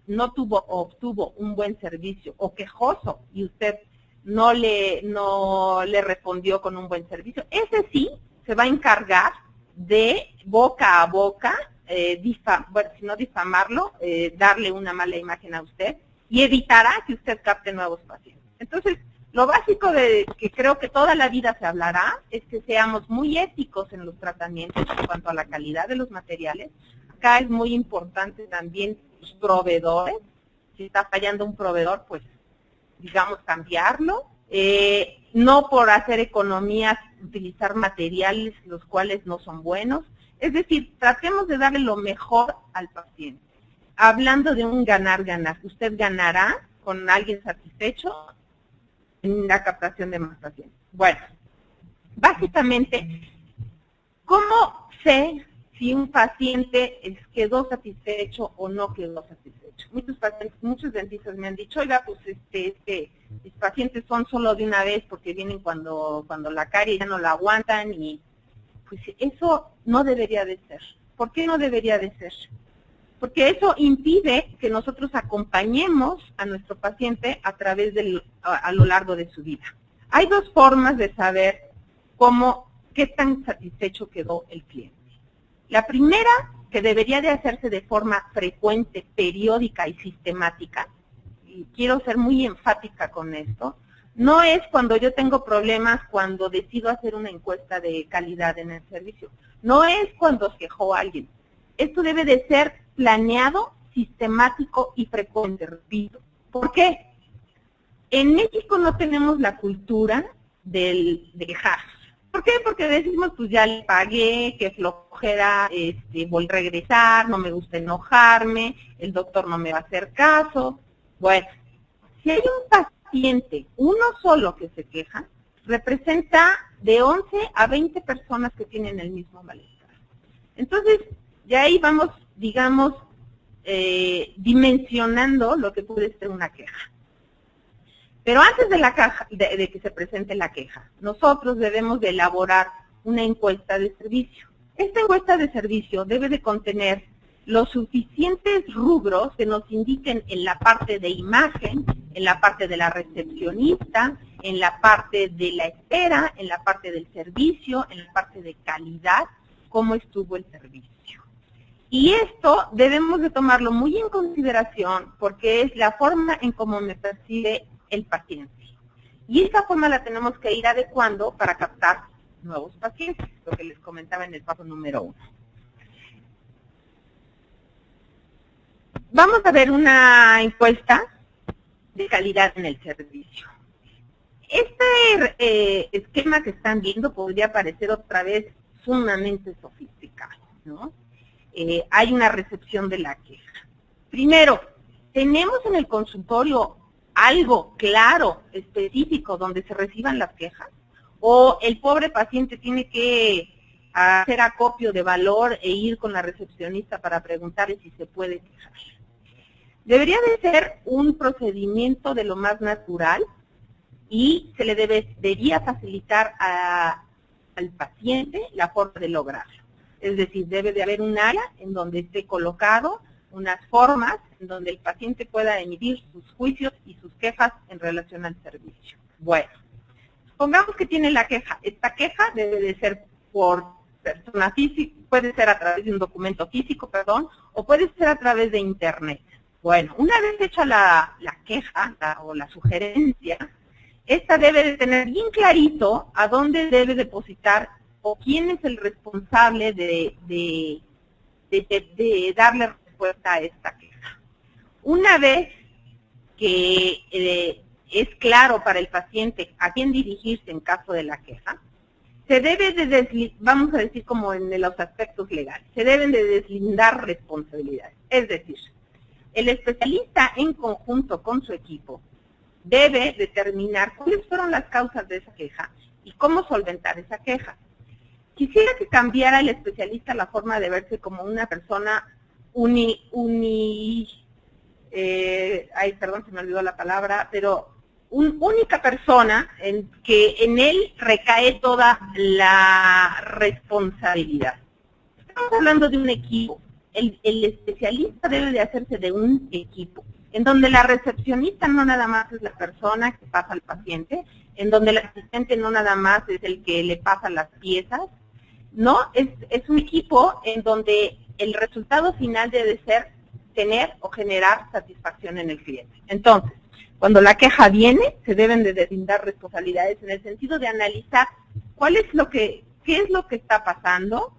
no obtuvo un buen servicio o quejoso y usted no le respondió con un buen servicio, ese sí se va a encargar de boca a boca, si no difamarlo, darle una mala imagen a usted y evitará que usted capte nuevos pacientes. Entonces, lo básico de que creo que toda la vida se hablará es que seamos muy éticos en los tratamientos en cuanto a la calidad de los materiales. Acá es muy importante también los proveedores. Si está fallando un proveedor, pues digamos cambiarlo. No por hacer economías utilizar materiales los cuales no son buenos. Es decir, tratemos de darle lo mejor al paciente. Hablando de un ganar-ganar, usted ganará con alguien satisfecho en la captación de más pacientes. Bueno, básicamente, ¿cómo sé si un paciente quedó satisfecho o no quedó satisfecho? Muchos dentistas me han dicho, oiga, pues mis pacientes son solo de una vez porque vienen cuando la carie ya no la aguantan y pues eso no debería de ser. ¿Por qué no debería de ser? Porque eso impide que nosotros acompañemos a nuestro paciente a lo largo de su vida. Hay dos formas de saber qué tan satisfecho quedó el cliente. La primera, que debería de hacerse de forma frecuente, periódica y sistemática, y quiero ser muy enfática con esto, no es cuando yo tengo problemas, cuando decido hacer una encuesta de calidad en el servicio, no es cuando se quejó alguien. Esto debe de ser planeado, sistemático y frecuente, repito. ¿Por qué? En México no tenemos la cultura de quejar. ¿Por qué? Porque decimos, pues ya le pagué, que flojera, voy a regresar, no me gusta enojarme, el doctor no me va a hacer caso. Bueno, si hay un paciente, uno solo que se queja, representa de 11 a 20 personas que tienen el mismo malestar. Entonces, ya ahí vamos, digamos, dimensionando lo que puede ser una queja. Pero antes de que se presente la queja, nosotros debemos de elaborar una encuesta de servicio. Esta encuesta de servicio debe de contener los suficientes rubros que nos indiquen en la parte de imagen, en la parte de la recepcionista, en la parte de la espera, en la parte del servicio, en la parte de calidad, cómo estuvo el servicio. Y esto debemos de tomarlo muy en consideración porque es la forma en cómo me percibe el paciente. Y esta forma la tenemos que ir adecuando para captar nuevos pacientes, lo que les comentaba en el paso número 1. Vamos a ver una encuesta de calidad en el servicio. Este esquema que están viendo podría parecer otra vez sumamente sofisticado, ¿no? Hay una recepción de la queja. Primero, tenemos en el consultorio algo claro, específico, donde se reciban las quejas, o el pobre paciente tiene que hacer acopio de valor e ir con la recepcionista para preguntarle si se puede quejar. Debería de ser un procedimiento de lo más natural y se le debería facilitar al paciente la forma de lograrlo. Es decir, debe de haber un área en donde esté colocado unas formas en donde el paciente pueda emitir sus juicios y sus quejas en relación al servicio. Bueno, supongamos que tiene la queja. Esta queja debe de ser por persona física, puede ser a través de un documento físico, o puede ser a través de internet. Bueno, una vez hecha la queja o la sugerencia, esta debe de tener bien clarito a dónde debe depositar o quién es el responsable de de darle respuesta a esta queja. Una vez que es claro para el paciente a quién dirigirse en caso de la queja, se debe de vamos a decir como en los aspectos legales, se deben de deslindar responsabilidades. Es decir, el especialista en conjunto con su equipo debe determinar cuáles fueron las causas de esa queja y cómo solventar esa queja. Quisiera que cambiara el especialista la forma de verse como una persona perdón, se me olvidó la palabra, pero única persona en que en él recae toda la responsabilidad. Estamos hablando de un equipo. El especialista debe de hacerse de un equipo, en donde la recepcionista no nada más es la persona que pasa al paciente, en donde el asistente no nada más es el que le pasa las piezas, no, es un equipo en donde el resultado final debe ser tener o generar satisfacción en el cliente. Entonces, cuando la queja viene, se deben de deslindar responsabilidades en el sentido de analizar qué es lo que está pasando,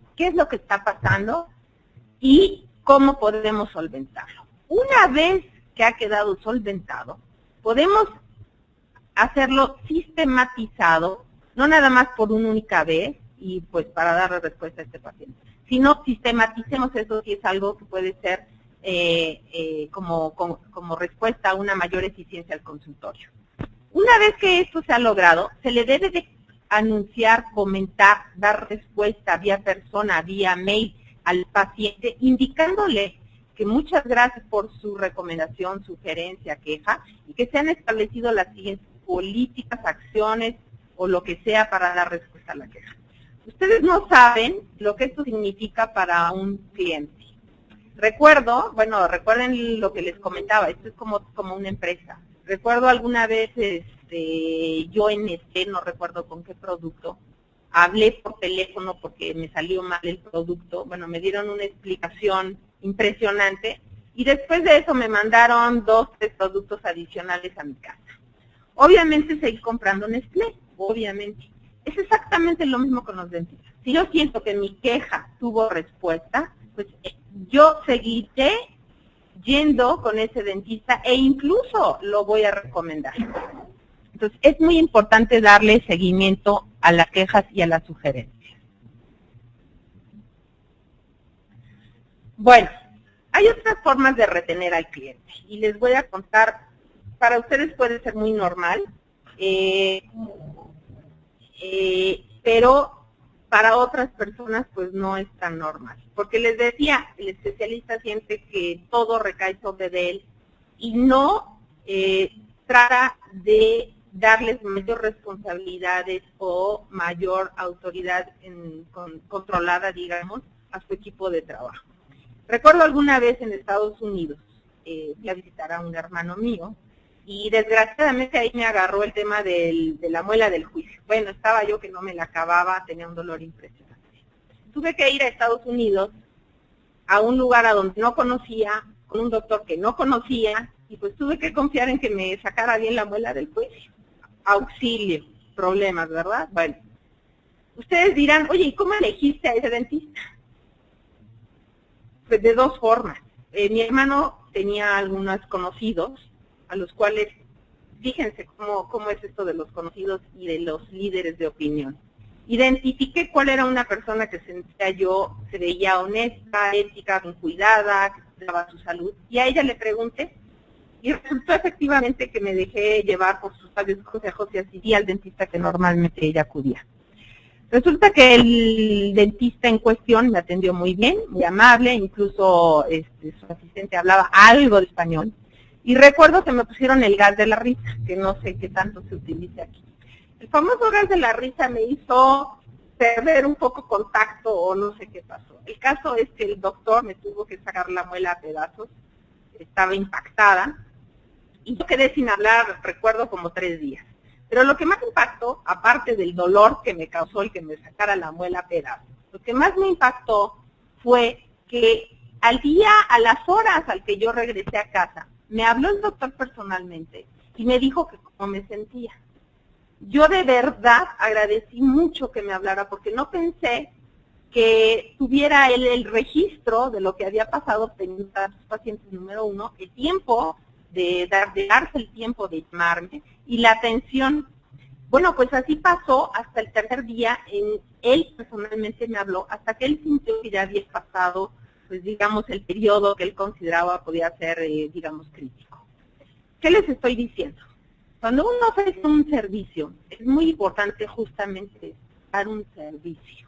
y cómo podemos solventarlo. Una vez que ha quedado solventado, podemos hacerlo sistematizado, no nada más por una única vez, y pues para darle respuesta a este paciente, sino sistematicemos eso si es algo que puede ser como respuesta a una mayor eficiencia al consultorio. Una vez que esto se ha logrado, se le debe de anunciar, comentar, dar respuesta vía persona, vía mail al paciente, indicándole que muchas gracias por su recomendación, sugerencia, queja, y que se han establecido las siguientes políticas, acciones o lo que sea para dar respuesta a la queja. Ustedes no saben lo que esto significa para un cliente. Recuerden lo que les comentaba, esto es como una empresa. Recuerdo alguna vez, yo en no recuerdo con qué producto, hablé por teléfono porque me salió mal el producto, me dieron una explicación impresionante y después de eso me mandaron 2, 3 productos adicionales a mi casa. Obviamente seguí comprando Nestlé, obviamente. Es exactamente lo mismo con los dentistas. Si yo siento que mi queja tuvo respuesta, pues yo seguiré yendo con ese dentista e incluso lo voy a recomendar. Entonces, es muy importante darle seguimiento a las quejas y a las sugerencias. Bueno, hay otras formas de retener al cliente y les voy a contar, para ustedes puede ser muy normal, pero para otras personas pues no es tan normal. Porque les decía, el especialista siente que todo recae sobre de él y no trata de darles mayor responsabilidades o mayor autoridad controlada, digamos, a su equipo de trabajo. Recuerdo alguna vez en Estados Unidos, fui a visitar a un hermano mío y desgraciadamente ahí me agarró el tema de la muela del juicio. Bueno, estaba yo que no me la acababa, tenía un dolor impresionante. Tuve que ir a Estados Unidos, a un lugar a donde no conocía, con un doctor que no conocía, y pues tuve que confiar en que me sacara bien la muela del juicio. Auxilio, problemas, ¿verdad? Bueno, ustedes dirán, oye, ¿y cómo elegiste a ese dentista? Pues de 2 formas. Mi hermano tenía algunos conocidos, a los cuales, fíjense cómo es esto de los conocidos y de los líderes de opinión. Identifiqué cuál era una persona que se veía honesta, ética, bien cuidada, que cuidaba su salud, y a ella le pregunté, y resultó efectivamente que me dejé llevar por sus sabios consejos y asistí al dentista que normalmente ella acudía. Resulta que el dentista en cuestión me atendió muy bien, muy amable, incluso su asistente hablaba algo de español, y recuerdo que me pusieron el gas de la risa, que no sé qué tanto se utiliza aquí. El famoso gas de la risa me hizo perder un poco contacto o no sé qué pasó. El caso es que el doctor me tuvo que sacar la muela a pedazos, estaba impactada, y yo quedé sin hablar, recuerdo, como 3 días. Pero lo que más impactó, aparte del dolor que me causó el que me sacara la muela a pedazos, lo que más me impactó fue que al día, a las horas al que yo regresé a casa, me habló el doctor personalmente y me dijo que cómo me sentía. Yo de verdad agradecí mucho que me hablara porque no pensé que tuviera el registro de lo que había pasado teniendo a sus pacientes, número uno, el tiempo de darse el tiempo de llamarme y la atención. Bueno, pues así pasó hasta el tercer día. Él personalmente me habló hasta que él sintió que ya había pasado, pues digamos, el periodo que él consideraba podía ser, digamos, crítico. ¿Qué les estoy diciendo? Cuando uno ofrece un servicio, es muy importante justamente dar un servicio.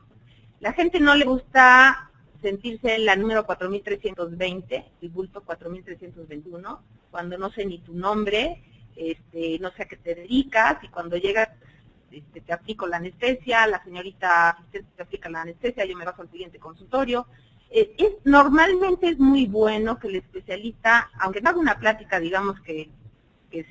La gente no le gusta sentirse en la número 4320, el bulto 4321, cuando no sé ni tu nombre, no sé a qué te dedicas, y cuando llegas te aplico la anestesia, la señorita asistente te aplica la anestesia, yo me bajo al siguiente consultorio. Normalmente es muy bueno que el especialista, aunque no haga una plática, digamos que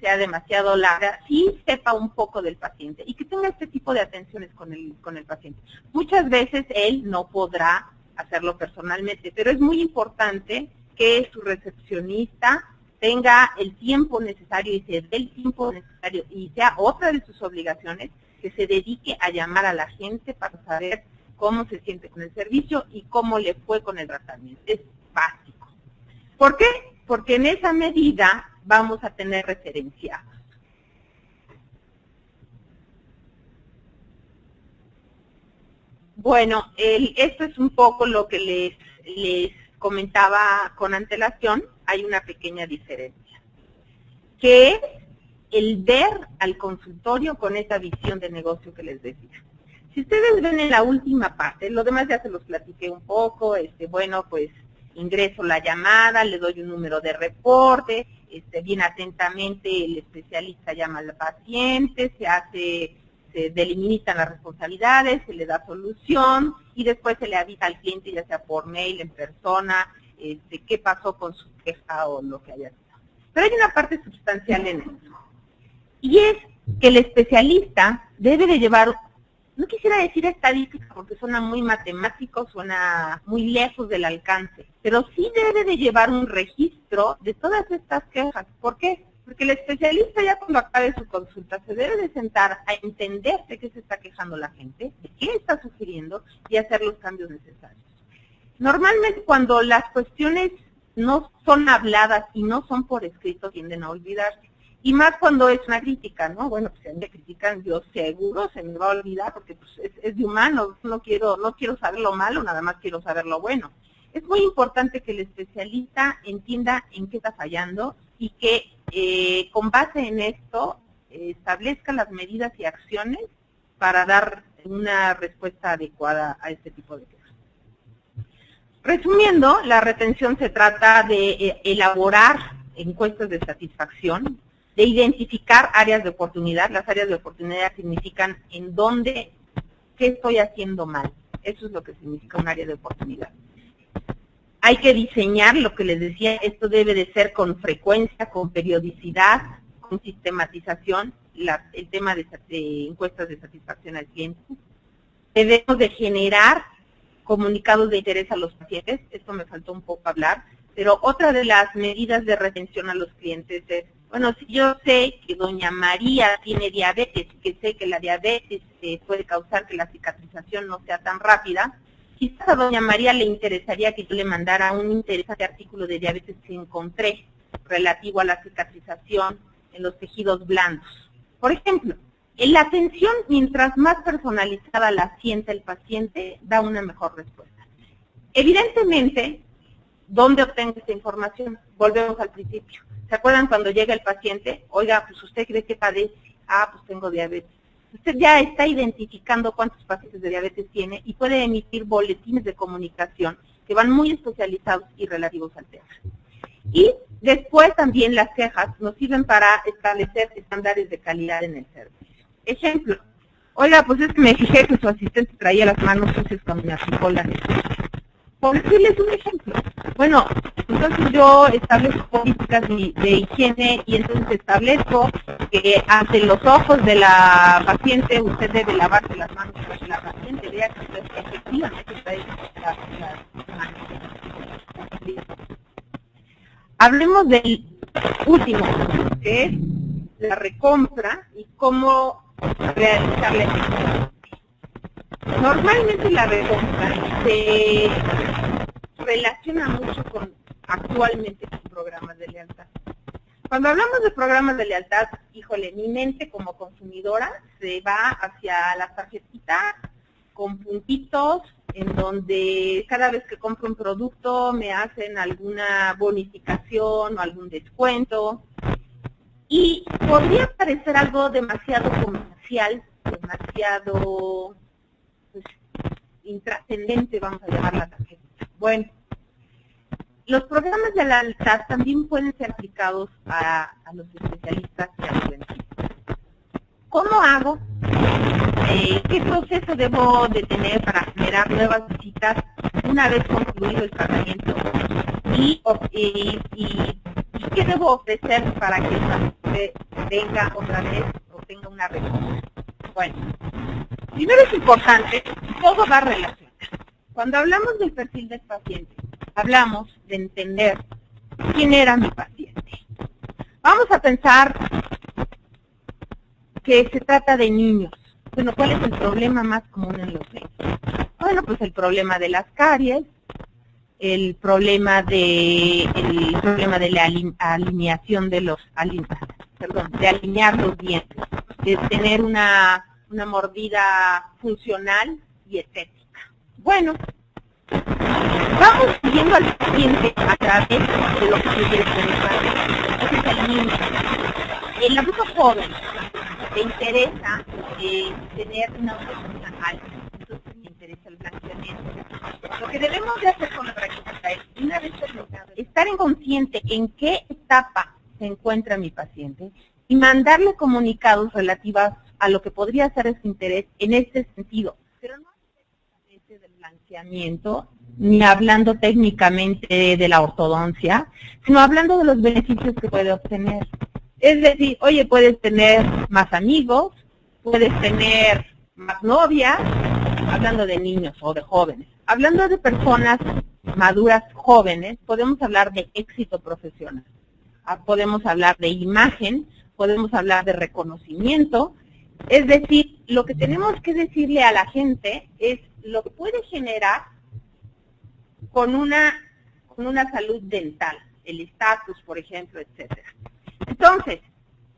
sea demasiado larga, sí sepa un poco del paciente y que tenga este tipo de atenciones con el paciente. Muchas veces él no podrá hacerlo personalmente, pero es muy importante que su recepcionista tenga el tiempo necesario y se dé el tiempo necesario y sea otra de sus obligaciones que se dedique a llamar a la gente para saber cómo se siente con el servicio y cómo le fue con el tratamiento. Es básico. ¿Por qué? Porque en esa medida vamos a tener referencia. Bueno, esto es un poco lo que les comentaba con antelación. Hay una pequeña diferencia, que es el ver al consultorio con esa visión de negocio que les decía. Si ustedes ven en la última parte, lo demás ya se los platiqué un poco, bueno, pues ingreso la llamada, le doy un número de reporte, bien atentamente el especialista llama al paciente, se delimitan las responsabilidades, se le da solución y después se le avisa al cliente, ya sea por mail, en persona, qué pasó con su queja o lo que haya sido. Pero hay una parte sustancial en eso, y es que el especialista debe de llevar, no quisiera decir estadística porque suena muy matemático, suena muy lejos del alcance, pero sí debe de llevar un registro de todas estas quejas. ¿Por qué? Porque el especialista ya cuando acabe su consulta se debe de sentar a entender de qué se está quejando la gente, de qué está sugiriendo y hacer los cambios necesarios. Normalmente cuando las cuestiones no son habladas y no son por escrito tienden a olvidarse. Y más cuando es una crítica, ¿no? Bueno, pues si a mí me critican, yo seguro se me va a olvidar porque pues, es de humano, no quiero saber lo malo, nada más quiero saber lo bueno. Es muy importante que el especialista entienda en qué está fallando y que con base en esto establezca las medidas y acciones para dar una respuesta adecuada a este tipo de quejas. Resumiendo, la retención se trata de elaborar encuestas de satisfacción, de identificar áreas de oportunidad. Las áreas de oportunidad significan en dónde, qué estoy haciendo mal. Eso es lo que significa un área de oportunidad. Hay que diseñar, lo que les decía, esto debe de ser con frecuencia, con periodicidad, con sistematización, el tema de encuestas de satisfacción al cliente. Debemos de generar comunicados de interés a los pacientes, esto me faltó un poco hablar, pero otra de las medidas de retención a los clientes es, bueno, si yo sé que doña María tiene diabetes y que sé que la diabetes puede causar que la cicatrización no sea tan rápida, quizás a doña María le interesaría que yo le mandara un interesante artículo de diabetes que encontré relativo a la cicatrización en los tejidos blandos. Por ejemplo, en la atención, mientras más personalizada la sienta el paciente, da una mejor respuesta. Evidentemente, ¿dónde obtengo esta información? Volvemos al principio. ¿Se acuerdan cuando llega el paciente? Oiga, pues usted cree que padece. Ah, pues tengo diabetes. Usted ya está identificando cuántos pacientes de diabetes tiene y puede emitir boletines de comunicación que van muy especializados y relativos al tema. Y después también las quejas nos sirven para establecer estándares de calidad en el servicio. Ejemplo, oiga, pues es que me fijé que su asistente traía las manos sucias cuando me aplicó la anestesia. Por decirles un ejemplo. Bueno, entonces yo establezco políticas de higiene y entonces establezco que ante los ojos de la paciente usted debe lavarse las manos para que la paciente vea que usted efectivamente trae las manos. Hablemos del último, que es la recompra y cómo realizar la ejecución. Normalmente la recompra se relaciona mucho actualmente con programas de lealtad. Cuando hablamos de programas de lealtad, híjole, mi mente como consumidora se va hacia las tarjetitas con puntitos, en donde cada vez que compro un producto me hacen alguna bonificación o algún descuento. Y podría parecer algo demasiado comercial, demasiado pues, intrascendente, vamos a llamar la tarjeta. Bueno, los programas de lealtad también pueden ser aplicados a los especialistas y a los dentistas. ¿Cómo hago? ¿Qué proceso debo de tener para generar nuevas visitas una vez concluido el tratamiento? ¿Y qué debo ofrecer para que el paciente venga otra vez o tenga una recompra? Bueno, primero es importante, todo va relacionado. Cuando hablamos del perfil del paciente, hablamos de entender quién era mi paciente. Vamos a pensar que se trata de niños. Bueno, ¿cuál es el problema más común en los niños? Bueno, pues el problema de las caries, el problema de la alineación de los, de alinear los dientes, de tener una mordida funcional y estética. Bueno, vamos siguiendo al paciente a través de lo que se quiere preguntar. Ese es el niño. El adulto joven le interesa tener una autoestima alta, entonces le interesa el blanqueamiento. Lo que debemos de hacer con la práctica es, una vez terminado, estar consciente en qué etapa se encuentra mi paciente y mandarle comunicados relativos a lo que podría ser su interés en este sentido, pero no necesariamente del blanqueamiento, ni hablando técnicamente de la ortodoncia, sino hablando de los beneficios que puede obtener. Es decir, oye, puedes tener más amigos, puedes tener más novias, hablando de niños o de jóvenes. Hablando de personas maduras jóvenes, podemos hablar de éxito profesional, podemos hablar de imagen, podemos hablar de reconocimiento. Es decir, lo que tenemos que decirle a la gente es lo que puede generar con una salud dental, el estatus, por ejemplo, etcétera. Entonces,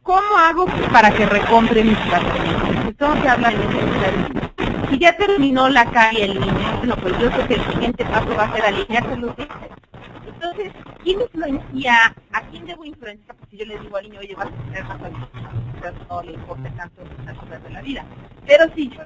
¿cómo hago para que recompre mis tratamientos? Tengo que hablar de eso. Si ya terminó la carie el niño, bueno, pues yo sé que el siguiente paso va a ser alinearse los dientes. Entonces, ¿a quién debo influenciar? Porque si yo le digo al niño, oye, vas a tener más habilidades, no le importa tanto las cosas de la vida. Pero sí, yo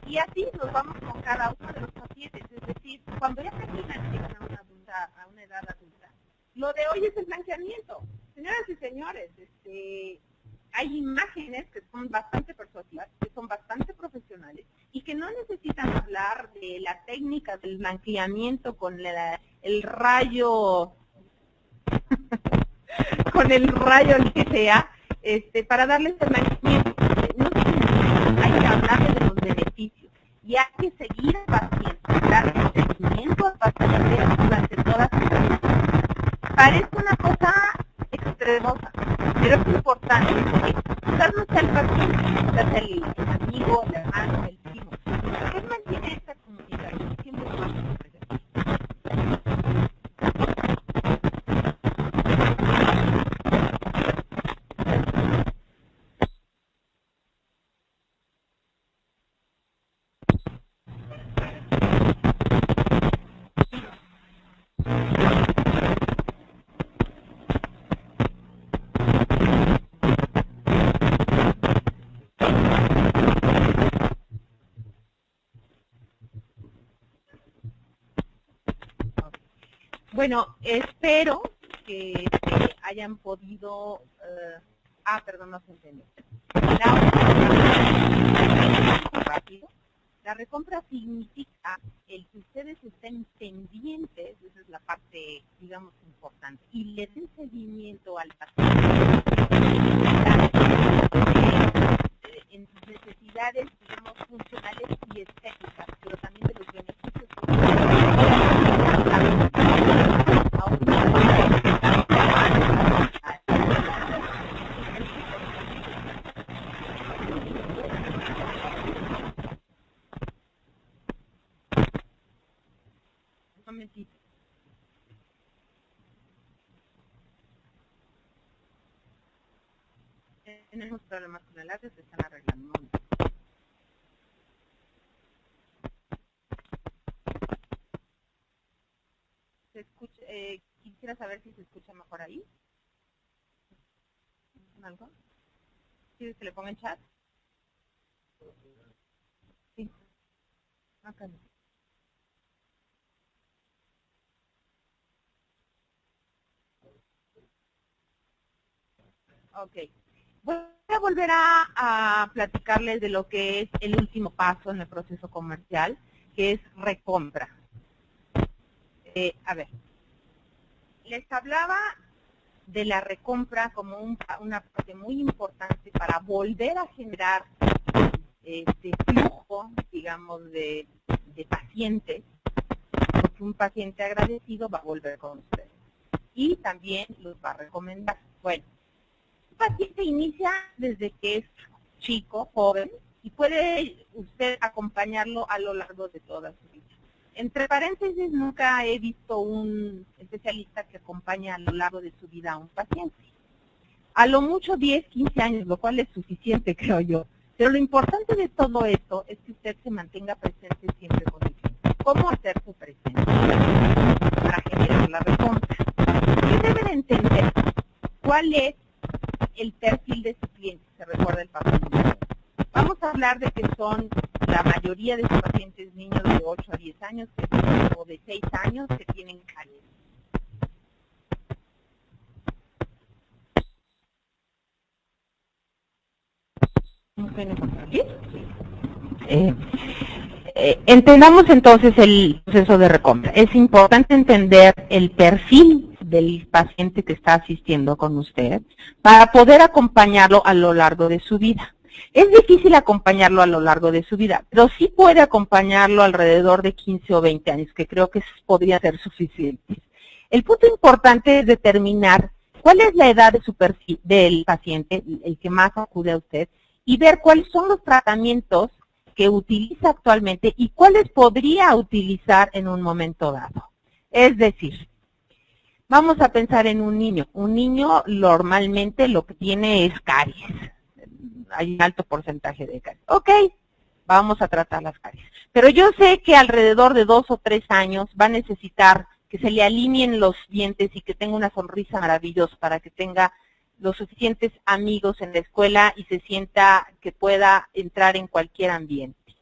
y así nos vamos con cada uno de los pacientes, es decir, cuando ya terminan llegan a una edad adulta, lo de hoy es el blanqueamiento. Señoras y señores, hay imágenes que son bastante persuasivas, que son bastante profesionales y que no necesitan hablar de la técnica del blanqueamiento con el rayo con el rayo el que sea, para darles el blanqueamiento. No hay que hablarle de los beneficios y hay que seguir al paciente, darle seguimiento al paciente durante toda su vida. Parece una cosa extremosa, pero es importante porque quizás no sea el paciente, quizás el amigo, el hermano, el primo. ¿Qué mantiene esta comunicación? Siempre es más presente. Bueno, espero que hayan podido... perdón, no se entendió. La recompra significa el que ustedes estén pendientes, esa es la parte, digamos, importante, y le den seguimiento al paciente en sus necesidades, digamos, funcionales y estéticas, pero también momentito. Tenemos problemas con el audio, se están arreglando. Un momento. Se escucha, quisiera saber si se escucha mejor ahí. ¿Algo? ¿Quieres que le ponga en chat? Sí. Acá no. Ok. Voy a volver a platicarles de lo que es el último paso en el proceso comercial, que es recompra. A ver, les hablaba de la recompra como una parte muy importante para volver a generar este flujo, digamos, de pacientes, porque un paciente agradecido va a volver con ustedes y también los va a recomendar. Bueno, un paciente inicia desde que es chico, joven, y puede usted acompañarlo a lo largo de toda su vida. Entre paréntesis, nunca he visto un especialista que acompañe a lo largo de su vida a un paciente. A lo mucho 10, 15 años, lo cual es suficiente, creo yo. Pero lo importante de todo esto es que usted se mantenga presente siempre con el cliente. ¿Cómo hacerse presente? Para generar la recompra. Usted debe de entender cuál es el perfil de su cliente. Se recuerda el papel. Vamos a hablar de que son la mayoría de sus pacientes niños de 8 a 10 años o de 6 años que tienen caries. Entendamos entonces el proceso de recompra. Es importante entender el perfil del paciente que está asistiendo con usted para poder acompañarlo a lo largo de su vida. Es difícil acompañarlo a lo largo de su vida, pero sí puede acompañarlo alrededor de 15 o 20 años, que creo que podría ser suficiente. El punto importante es determinar cuál es la edad de su perfil, del paciente, el que más acude a usted, y ver cuáles son los tratamientos que utiliza actualmente y cuáles podría utilizar en un momento dado. Es decir, vamos a pensar en un niño. Un niño normalmente lo que tiene es caries. Hay un alto porcentaje de caries. Ok, vamos a tratar las caries. Pero yo sé que alrededor de 2 o 3 años va a necesitar que se le alineen los dientes y que tenga una sonrisa maravillosa para que tenga los suficientes amigos en la escuela y se sienta que pueda entrar en cualquier ambiente.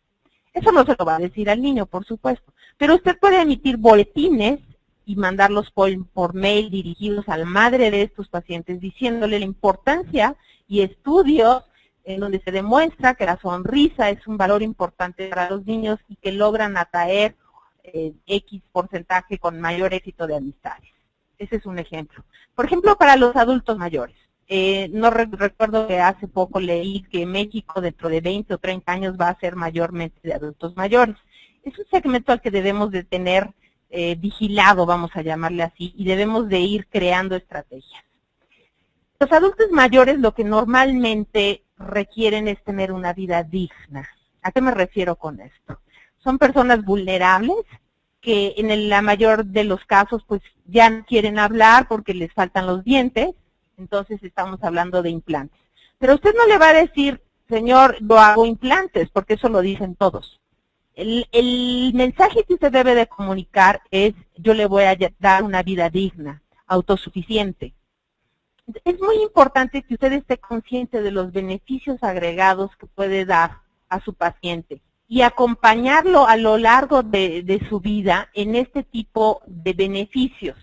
Eso no se lo va a decir al niño, por supuesto. Pero usted puede emitir boletines y mandarlos por mail dirigidos a la madre de estos pacientes diciéndole la importancia y estudios en donde se demuestra que la sonrisa es un valor importante para los niños y que logran atraer X porcentaje con mayor éxito de amistades. Ese es un ejemplo. Por ejemplo, para los adultos mayores. Recuerdo que hace poco leí que México dentro de 20 o 30 años va a ser mayormente de adultos mayores. Es un segmento al que debemos de tener vigilado, vamos a llamarle así, y debemos de ir creando estrategias. Los adultos mayores lo que normalmente requieren es tener una vida digna. ¿A qué me refiero con esto? Son personas vulnerables que en la mayor de los casos pues ya no quieren hablar porque les faltan los dientes, entonces estamos hablando de implantes. Pero usted no le va a decir, señor, yo hago implantes, porque eso lo dicen todos. El mensaje que usted debe de comunicar es, yo le voy a dar una vida digna, autosuficiente. Es muy importante que usted esté consciente de los beneficios agregados que puede dar a su paciente y acompañarlo a lo largo de su vida en este tipo de beneficios.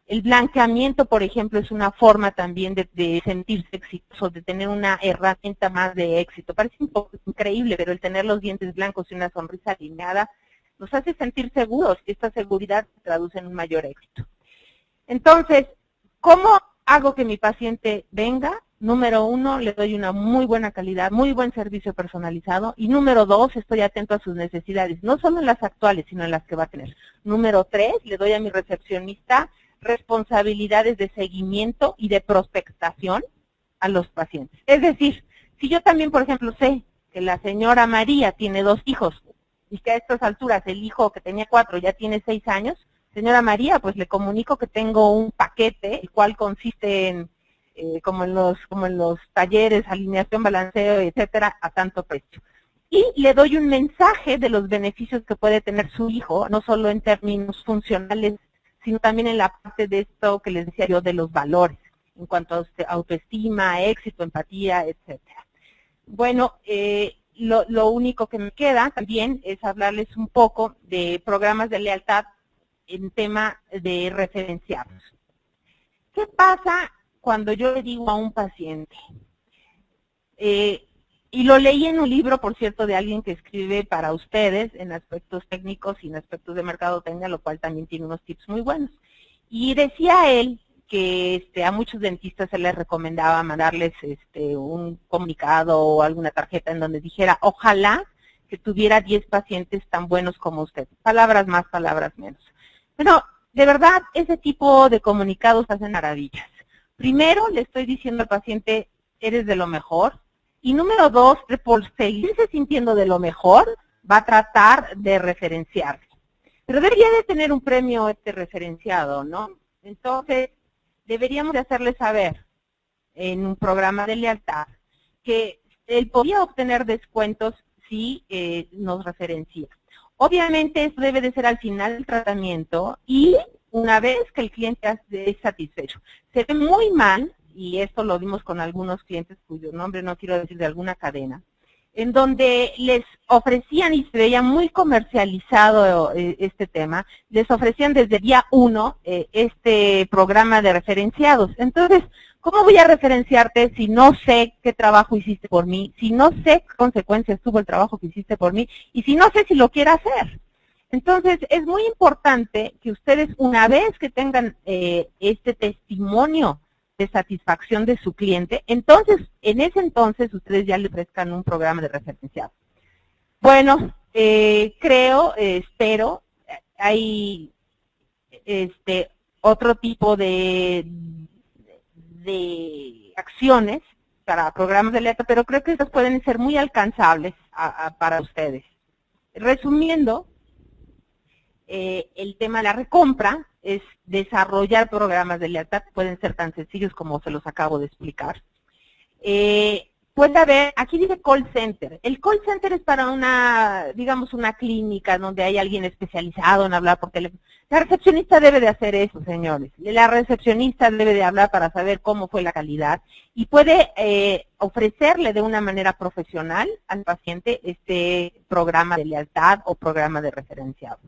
El blanqueamiento, por ejemplo, es una forma también de sentirse exitoso, de tener una herramienta más de éxito. Parece un poco increíble, pero el tener los dientes blancos y una sonrisa alineada nos hace sentir seguros y esta seguridad se traduce en un mayor éxito. Entonces, ¿cómo hago que mi paciente venga? Número 1, le doy una muy buena calidad, muy buen servicio personalizado. Y número 2, estoy atento a sus necesidades, no solo en las actuales, sino en las que va a tener. Número 3, le doy a mi recepcionista responsabilidades de seguimiento y de prospectación a los pacientes. Es decir, si yo también, por ejemplo, sé que la señora María tiene 2 hijos y que a estas alturas el hijo que tenía 4 ya tiene 6 años, señora María, pues le comunico que tengo un paquete, el cual consiste en, como en los talleres, alineación, balanceo, etcétera, a tanto precio. Y le doy un mensaje de los beneficios que puede tener su hijo, no solo en términos funcionales, sino también en la parte de esto que les decía yo de los valores, en cuanto a autoestima, éxito, empatía, etcétera. Bueno, lo único que me queda también es hablarles un poco de programas de lealtad en tema de referenciarlos. ¿Qué pasa cuando yo le digo a un paciente? Y lo leí en un libro, por cierto, de alguien que escribe para ustedes en aspectos técnicos y en aspectos de mercadotecnia, lo cual también tiene unos tips muy buenos. Y decía él que a muchos dentistas se les recomendaba mandarles un comunicado o alguna tarjeta en donde dijera, ojalá que tuviera 10 pacientes tan buenos como usted. Palabras más, palabras menos. Pero, de verdad, ese tipo de comunicados hacen maravillas. Primero, le estoy diciendo al paciente, eres de lo mejor. Y número 2, por seguirse sintiendo de lo mejor, va a tratar de referenciarse. Pero debería de tener un premio referenciado, ¿no? Entonces, deberíamos de hacerle saber en un programa de lealtad que él podía obtener descuentos si nos referencia. Obviamente, eso debe de ser al final del tratamiento y una vez que el cliente es satisfecho. Se ve muy mal, y esto lo vimos con algunos clientes cuyo nombre no quiero decir, de alguna cadena, en donde les ofrecían, y se veía muy comercializado este tema, les ofrecían desde día 1 este programa de referenciados. Entonces, ¿cómo voy a referenciarte si no sé qué trabajo hiciste por mí, si no sé qué consecuencias tuvo el trabajo que hiciste por mí, y si no sé si lo quiero hacer? Entonces, es muy importante que ustedes, una vez que tengan este testimonio de satisfacción de su cliente, entonces, en ese entonces, ustedes ya le ofrezcan un programa de referenciado. Bueno, creo, espero, hay otro tipo de acciones para programas de lealtad, pero creo que estas pueden ser muy alcanzables para ustedes. Resumiendo, el tema de la recompra es desarrollar programas de lealtad, pueden ser tan sencillos como se los acabo de explicar. Puede haber, aquí dice call center. El call center es para una, digamos, una clínica donde hay alguien especializado en hablar por teléfono. La recepcionista debe de hacer eso, señores. La recepcionista debe de hablar para saber cómo fue la calidad y puede ofrecerle de una manera profesional al paciente este programa de lealtad o programa de referenciado.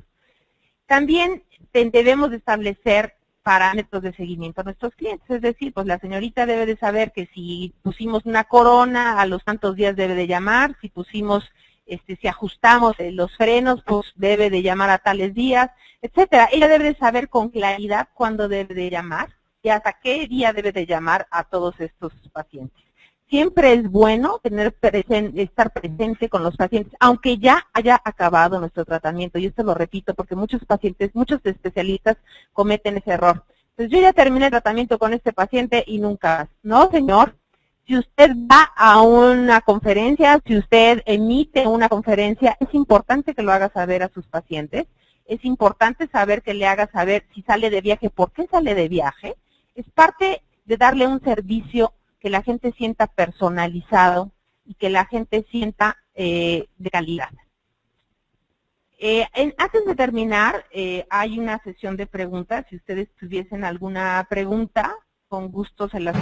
También debemos de establecer parámetros de seguimiento a nuestros clientes, es decir, pues la señorita debe de saber que si pusimos una corona, a los tantos días debe de llamar, si pusimos, si ajustamos los frenos, pues debe de llamar a tales días, etcétera. Ella debe de saber con claridad cuándo debe de llamar y hasta qué día debe de llamar a todos estos pacientes. Siempre es bueno estar presente con los pacientes, aunque ya haya acabado nuestro tratamiento. Y esto lo repito porque muchos pacientes, muchos especialistas cometen ese error. Pues yo ya terminé el tratamiento con este paciente y nunca más. No, señor. Si usted va a una conferencia, si usted emite una conferencia, es importante que lo haga saber a sus pacientes. Es importante saber que le haga saber si sale de viaje, por qué sale de viaje. Es parte de darle un servicio que la gente sienta personalizado y que la gente sienta de calidad. Antes de terminar, hay una sesión de preguntas. Si ustedes tuviesen alguna pregunta, con gusto se las...